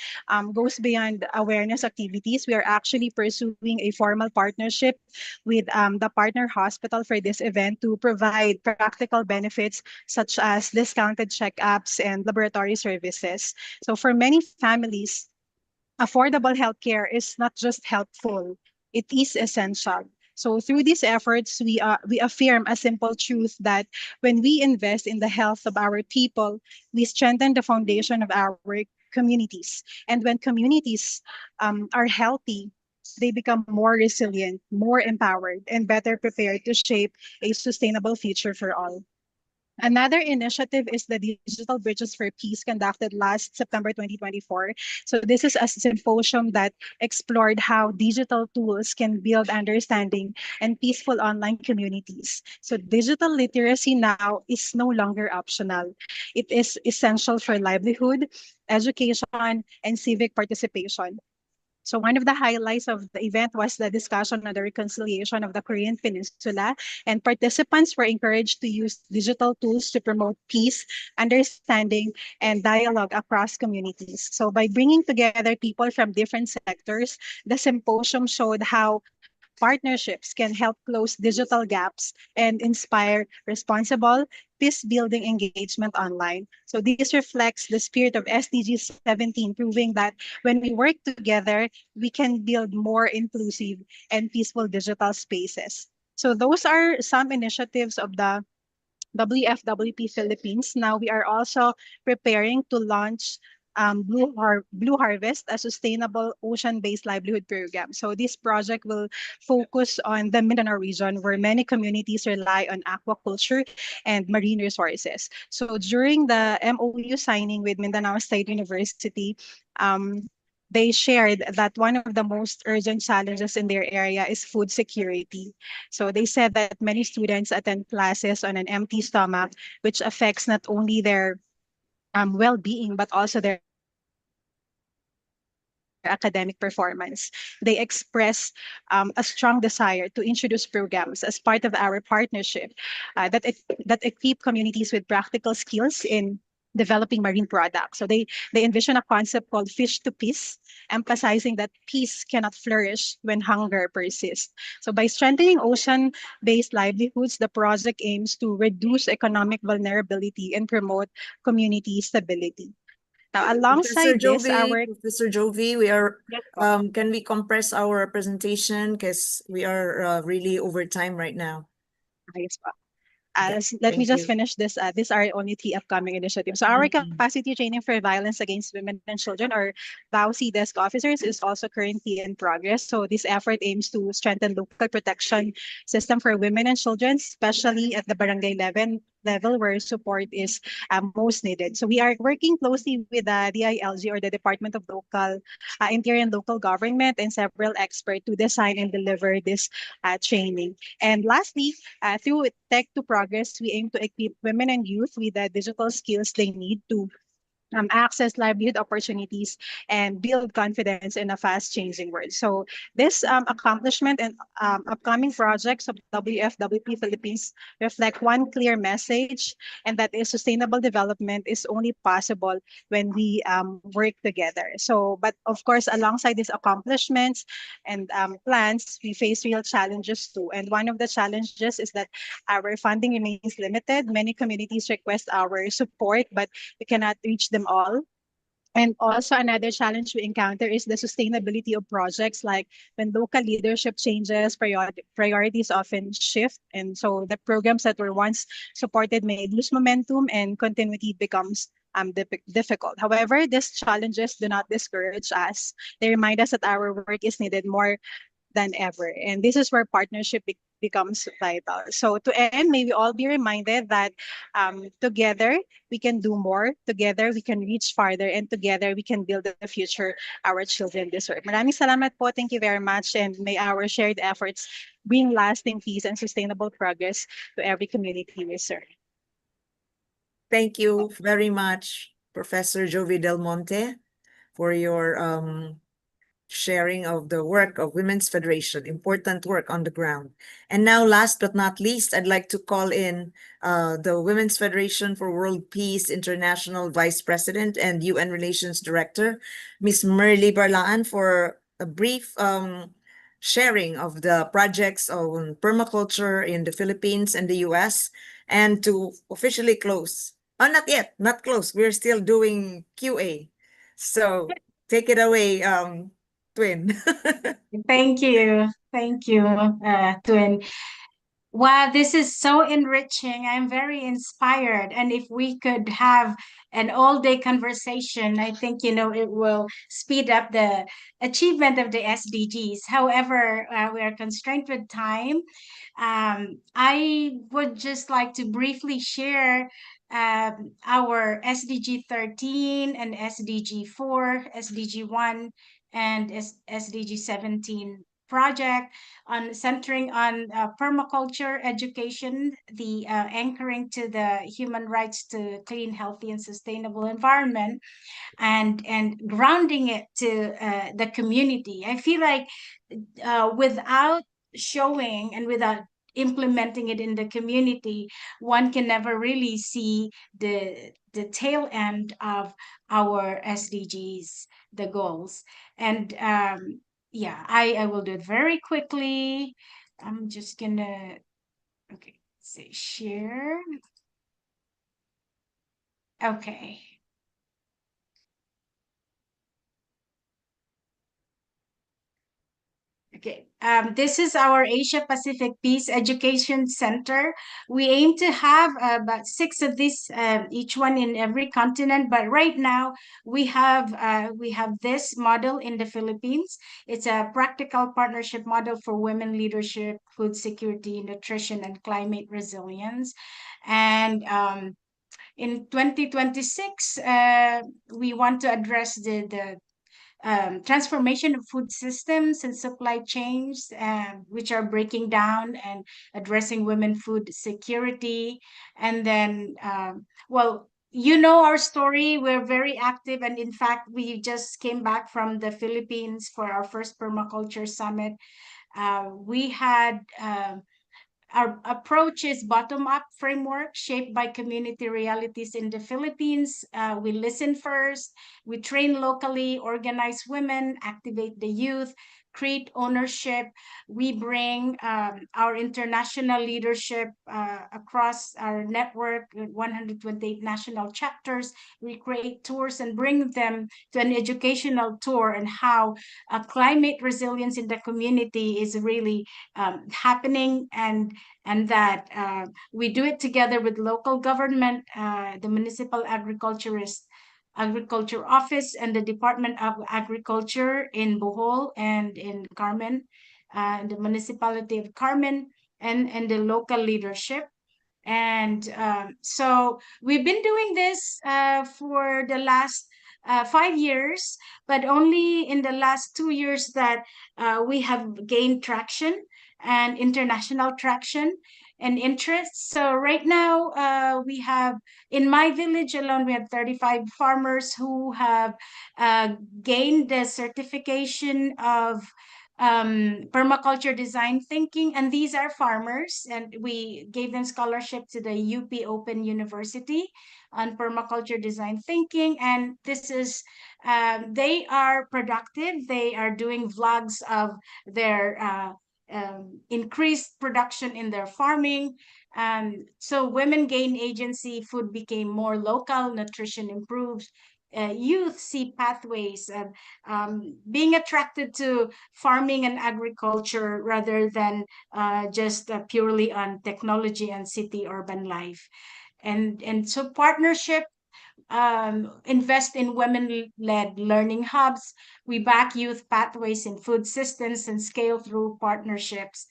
goes beyond awareness activities. We are actually pursuing a formal partnership with the partner hospital for this event to provide practical benefits such as discounted checkups and laboratory services. So for many families, affordable healthcare is not just helpful, it is essential. So through these efforts, we affirm a simple truth that when we invest in the health of our people, we strengthen the foundation of our communities. And when communities are healthy, they become more resilient, more empowered, and better prepared to shape a sustainable future for all. Another initiative is the Digital Bridges for Peace conducted last September 2024. So this is a symposium that explored how digital tools can build understanding and peaceful online communities. So digital literacy now is no longer optional. It is essential for livelihood, education, and civic participation. So one of the highlights of the event was the discussion on the reconciliation of the Korean Peninsula, and participants were encouraged to use digital tools to promote peace, understanding, and dialogue across communities. So by bringing together people from different sectors, the symposium showed how partnerships can help close digital gaps and inspire responsible, peace building engagement online. So this reflects the spirit of SDG 17, proving that when we work together, we can build more inclusive and peaceful digital spaces. So those are some initiatives of the WFWP Philippines. Now we are also preparing to launch Blue Harvest, a sustainable ocean-based livelihood program. So this project will focus on the Mindanao region where many communities rely on aquaculture and marine resources. So during the MOU signing with Mindanao State University, they shared that one of the most urgent challenges in their area is food security. So they said that many students attend classes on an empty stomach, which affects not only their well-being but also their academic performance. They express a strong desire to introduce programs as part of our partnership that equip communities with practical skills in developing marine products. So they envision a concept called fish to peace, emphasizing that peace cannot flourish when hunger persists. So by strengthening ocean-based livelihoods, the project aims to reduce economic vulnerability and promote community stability. Now, Professor alongside this, our Professor Jovi, we are, yes, po. can we compress our presentation because we are really over time right now? Yes, po. Okay, Let me thank just you. finish this. These are only three upcoming initiatives. So our Mhm. capacity training for violence against women and children, or VAUC desk officers, is also currently in progress. So this effort aims to strengthen local protection system for women and children, especially at the barangay level where support is most needed. So we are working closely with the DILG, or the Department of Interior and Local Government, and several experts to design and deliver this training. And lastly, through Tech to Progress, we aim to equip women and youth with the digital skills they need to access livelihood opportunities and build confidence in a fast-changing world. So this accomplishment and upcoming projects of WFWP Philippines reflect one clear message, and that is sustainable development is only possible when we work together. So, but of course, alongside these accomplishments and plans, we face real challenges too. And one of the challenges is that our funding remains limited. Many communities request our support, but we cannot reach them all. And also another challenge we encounter is the sustainability of projects, like when local leadership changes, priorities often shift. And so the programs that were once supported may lose momentum and continuity becomes difficult. However, these challenges do not discourage us. They remind us that our work is needed more than ever. And this is where partnership becomes vital. So to end, may we all be reminded that together we can do more, together we can reach farther, and together we can build the future our children deserve. Maraming salamat po. Thank you very much. And may our shared efforts bring lasting peace and sustainable progress to every community we serve. Thank you very much, Professor Jovi Del Monte, for your sharing of the work of Women's Federation, important work on the ground. And now, last but not least, I'd like to call in the Women's Federation for World Peace International Vice President and UN Relations Director, Ms. Merly Barlaan, for a brief sharing of the projects on permaculture in the Philippines and the US, and to officially close. Oh, not yet, not close. We're still doing QA. So take it away, Twin. Thank you. Thank you, Twin. Wow, this is so enriching. I'm very inspired. And if we could have an all-day conversation, I think, it will speed up the achievement of the SDGs. However, we are constrained with time. I would just like to briefly share our SDG 13 and SDG 4, SDG 1, and SDG 17 project on centering on permaculture education, the anchoring to the human rights to clean, healthy, and sustainable environment, and grounding it to the community. I feel like without showing and without implementing it in the community, one can never really see the tail end of our SDGs, the goals. And yeah, I will do it very quickly. I'm just gonna, okay, say share. Okay. Okay, this is our Asia Pacific Peace Education Center. We aim to have about 6 of these, each one in every continent. But right now we have this model in the Philippines. It's a practical partnership model for women leadership, food security, nutrition, and climate resilience. And in 2026, we want to address the transformation of food systems and supply chains, which are breaking down and addressing women food security. And then, well, our story. We're very active. And in fact, we just came back from the Philippines for our first permaculture summit. We had our approach is bottom-up framework shaped by community realities in the Philippines. We listen first, we train locally, organize women, activate the youth, create ownership. We bring our international leadership across our network, 128 national chapters. We create tours and bring them to an educational tour on how climate resilience in the community is really happening, and that we do it together with local government, the municipal agriculture office, and the Department of Agriculture in Bohol and in Carmen, the municipality of Carmen, and the local leadership. And so we've been doing this for the last 5 years, but only in the last 2 years that we have gained traction and international traction and interest. So right now we have, in my village alone, we have 35 farmers who have gained the certification of permaculture design thinking, and these are farmers, and we gave them scholarship to the UP Open University on permaculture design thinking. And this is they are productive. They are doing vlogs of their increased production in their farming. So women gain agency, food became more local, nutrition improves, youth see pathways of being attracted to farming and agriculture rather than just purely on technology and city urban life. And so partnership, invest in women-led learning hubs. We back youth pathways in food systems and scale through partnerships.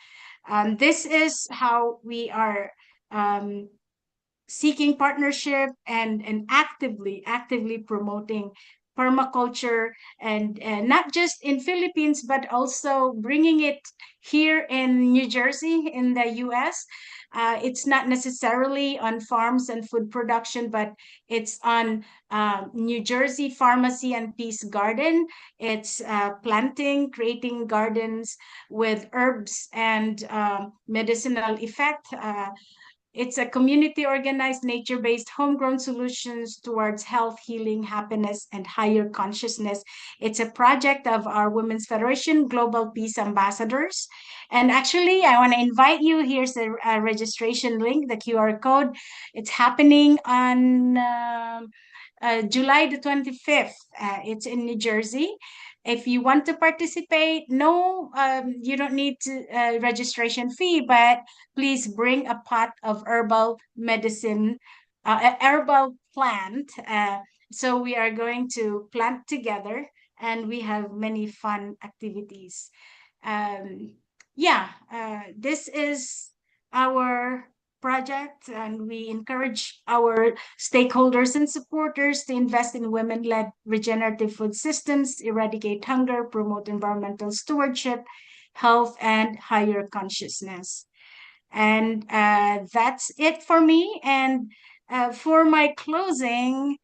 This is how we are seeking partnership and actively promoting permaculture, and not just in Philippines but also bringing it here in New Jersey in the US. It's not necessarily on farms and food production, but it's on New Jersey Pharmacy and Peace Garden. It's planting, creating gardens with herbs and medicinal effect. It's a community organized, nature based, homegrown solutions towards health, healing, happiness, and higher consciousness. It's a project of our Women's Federation Global Peace Ambassadors. And actually, I want to invite you. Here's a registration link, the QR code. It's happening on July the 25th. It's in New Jersey. If you want to participate, no, you don't need to registration fee, but please bring a pot of herbal medicine, herbal plant. So we are going to plant together, and we have many fun activities. Yeah, this is our project, and we encourage our stakeholders and supporters to invest in women-led regenerative food systems, eradicate hunger, promote environmental stewardship, health, and higher consciousness. And that's it for me. And for my closing,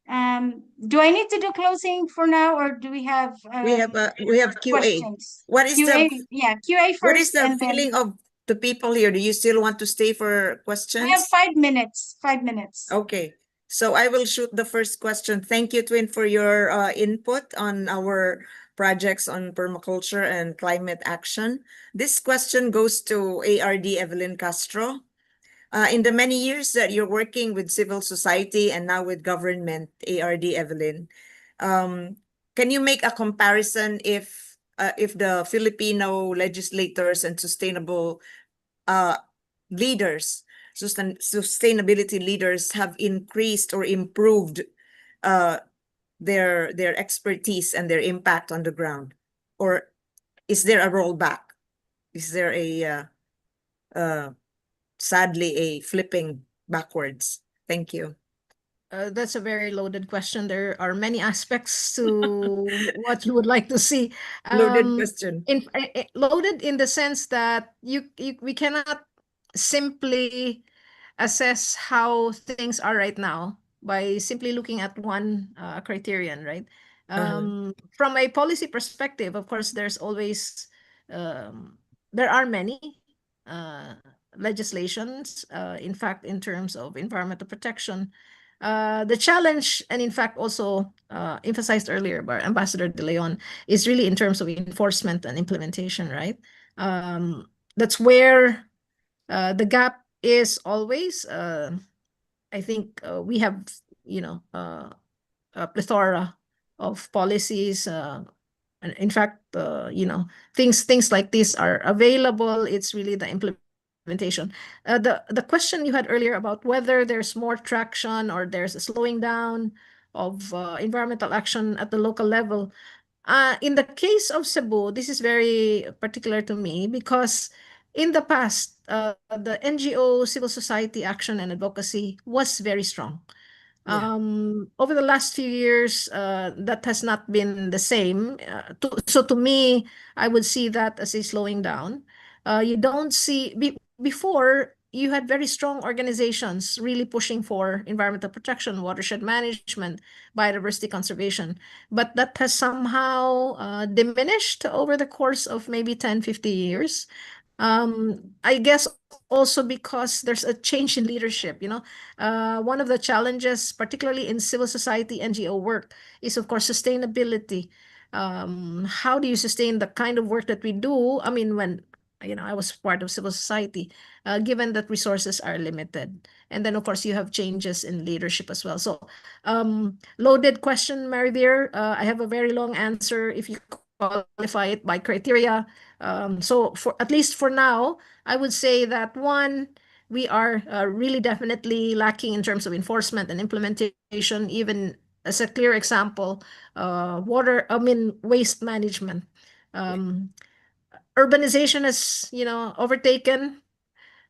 do I need to do closing for now, or do we have we have QA. questions? What is QA, the yeah, QA first. what is the and feeling then of the people here? Do you still want to stay for questions? I have 5 minutes. 5 minutes. Okay, so I will shoot the first question. Thank you, Twin, for your input on our projects on permaculture and climate action. This question goes to ARD Evelyn Castro. In the many years that you're working with civil society and now with government, ARD Evelyn, can you make a comparison if the Filipino legislators and sustainable leaders, sustainability leaders have increased or improved their expertise and their impact on the ground? Or is there a rollback? Is there sadly a flipping backwards? Thank you. That's a very loaded question. There are many aspects to what you would like to see. Loaded question. Loaded in the sense that we cannot simply assess how things are right now by simply looking at one criterion, right? From a policy perspective, of course, there's always there are many legislations. In fact, in terms of environmental protection, the challenge, and in fact also emphasized earlier by Ambassador De Leon, is really in terms of enforcement and implementation, right? That's where the gap is always. I think we have, a plethora of policies. And in fact, things like this are available. It's really the implementation. The question you had earlier about whether there's more traction or there's a slowing down of environmental action at the local level. In the case of Cebu, this is very particular to me because in the past, the NGO civil society action and advocacy was very strong. Over the last few years, that has not been the same. So to me, I would see that as a slowing down. You don't see before you had very strong organizations really pushing for environmental protection, watershed management, biodiversity conservation, but that has somehow diminished over the course of maybe 10, 50 years. I guess also because there's a change in leadership, one of the challenges, particularly in civil society NGO work, is of course sustainability. How do you sustain the kind of work that we do? I mean, when I was part of civil society, given that resources are limited. And then, of course, you have changes in leadership as well. So, loaded question, Marivir. I have a very long answer if you qualify it by criteria. So, for at least for now, I would say that one, we are really definitely lacking in terms of enforcement and implementation, even as a clear example, waste management. Urbanization has, overtaken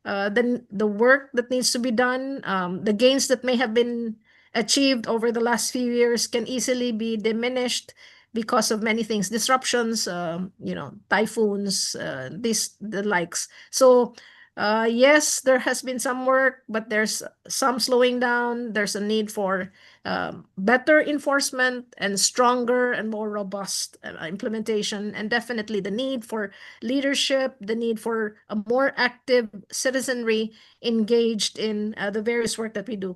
the work that needs to be done. The gains that may have been achieved over the last few years can easily be diminished because of many things, disruptions, typhoons, the likes. So Yes, there has been some work, but there's some slowing down. There's a need for better enforcement and stronger and more robust implementation, and definitely the need for leadership, the need for a more active citizenry engaged in the various work that we do.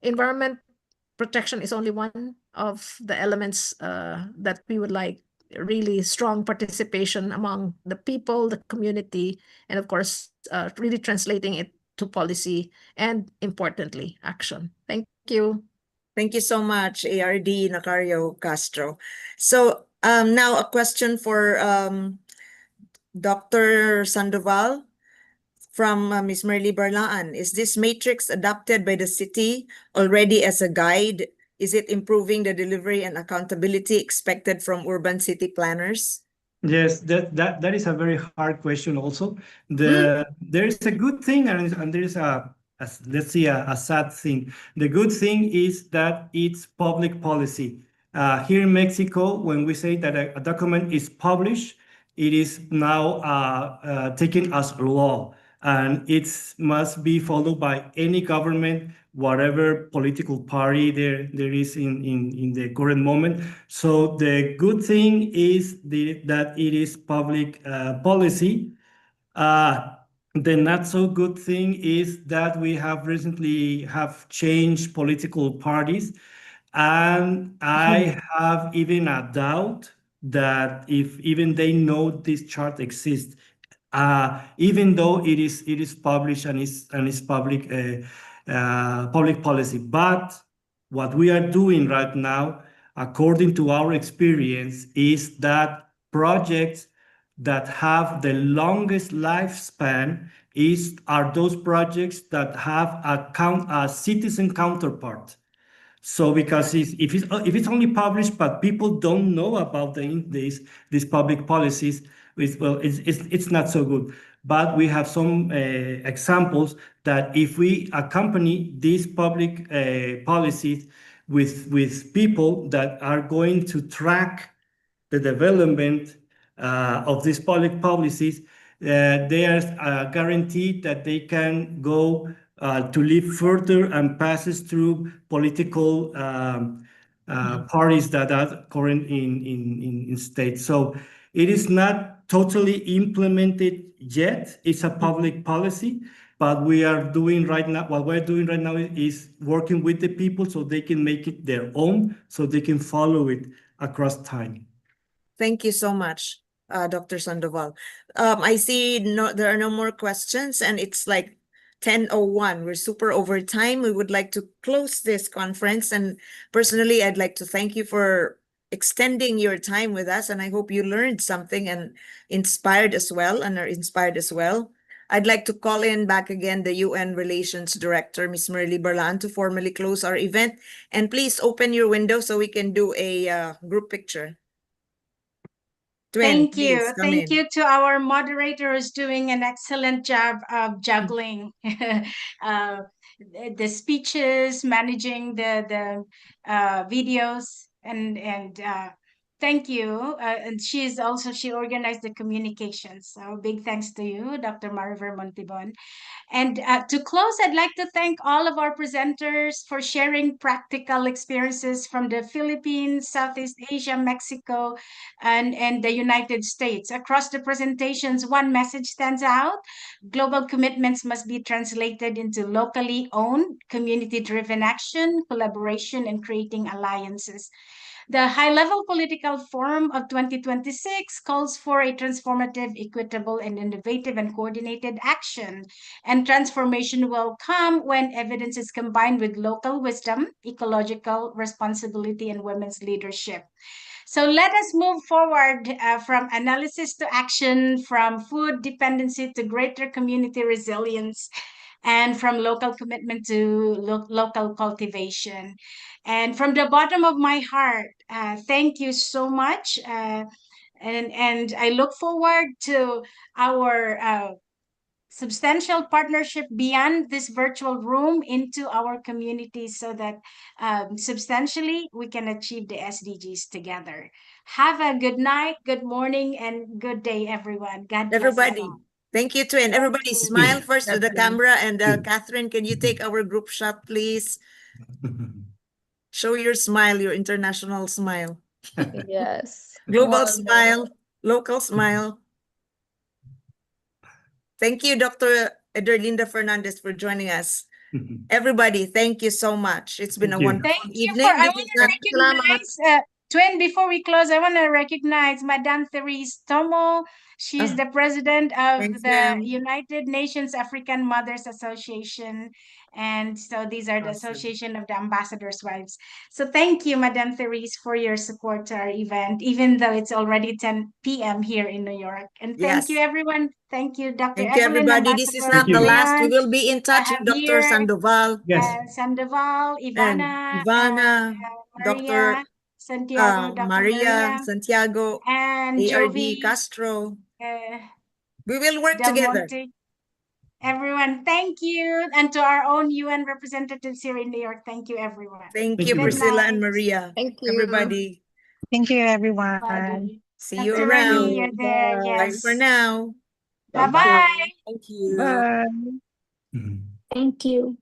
Environment protection is only one of the elements that we would like really strong participation among the people, the community, and of course, really translating it to policy and importantly, action. Thank you. Thank you so much, ARD Nacario Castro. So now a question for Dr. Sandoval from Ms. Merly Barlaan. Is this matrix adopted by the city already as a guide? Is it improving the delivery and accountability expected from urban city planners? Yes, that is a very hard question also. There is a good thing and there is let's see a sad thing. The good thing is that it's public policy. Here in Mexico, when we say that a document is published, it is now taken as law, and it must be followed by any government, whatever political party there is in the current moment. So the good thing is that it is public policy. The not so good thing is that we have recently have changed political parties, and I have even a doubt that if even they know this chart exists, even though it is published and is public public policy. But what we are doing right now, according to our experience, is that projects that have the longest lifespan are those projects that have a citizen counterpart. So because if it's only published but people don't know about these public policies, it's not so good. But we have some examples that if we accompany these public policies with people that are going to track the development of these public policies, they are guaranteed that they can go to live further and passes through political parties that are current in states. So it is not totally implemented yet. It's a public policy, but we are doing right now, what we're doing right now is working with the people so they can make it their own, so they can follow it across time. Thank you so much, Dr. Sandoval. I see there are no more questions, and it's like 10:01. We're super over time. We would like to close this conference, and personally, I'd like to thank you for extending your time with us, and I hope you learned something and inspired as well, and are inspired as well. I'd like to call in back again the UN Relations Director, Ms. Merly Barlaan, to formally close our event. And please open your window so we can do a group picture. Thank you. Thank you to our moderator who's doing an excellent job of juggling the speeches, managing the videos, and thank you. And she organized the communications. So big thanks to you, Dr. Mariver Montibon. And to close, I'd like to thank all of our presenters for sharing practical experiences from the Philippines, Southeast Asia, Mexico, and the United States. Across the presentations, one message stands out. Global commitments must be translated into locally owned, community-driven action, collaboration, and creating alliances. The high-level political forum of 2026 calls for a transformative, equitable, and innovative and coordinated action. And transformation will come when evidence is combined with local wisdom, ecological responsibility, and women's leadership. So let us move forward from analysis to action, from food dependency to greater community resilience, and from local commitment to local cultivation. And from the bottom of my heart, thank you so much. And I look forward to our substantial partnership beyond this virtual room into our communities so that substantially we can achieve the SDGs together. Have a good night, good morning, and good day, everyone. God bless everybody. you all. Thank you, Twin. Everybody you. smile first to the Catherine. camera. And Catherine, can you take our group shot, please? Show your smile, your international smile. Yes. Global One more. smile, local smile. Thank you, Dr. Ederlinda Fernandez, for joining us. Everybody, thank you so much. It's been Thank a you. wonderful Thank you evening. for, I This want is to recognize, Twin, before we close, I want to recognize Madame Therese Tomo. She's the president of thanks, the ma'am. United Nations African Mothers Association. And so these are the Awesome. Association of the Ambassadors' Wives. So thank you, Madame Therese, for your support to our event, even though it's already 10 p.m. here in New York. And thank you, Yes. everyone. Thank you, Dr. Thank you, Evelyn, everybody. This is Ambassador not the last. We Mayan. will be in touch with Dr. Javier, Sandoval Yes. Sandoval, and Ivana, Ivana, Maria, Dr. Santiago, Dr. Maria, Maria, Santiago, and ARD Jovi, Castro. uh, We will work Del together. Monte. Everyone, thank you. And to our own UN representatives here in New York, thank you, everyone. Thank Thank you, you. Good Priscilla night. and Maria. Thank you. Everybody, Thank you, everyone. Everybody. see you Dr. Remy, around. you're there. Bye Yes. for now. Bye-bye. Thank you. Bye. Thank you.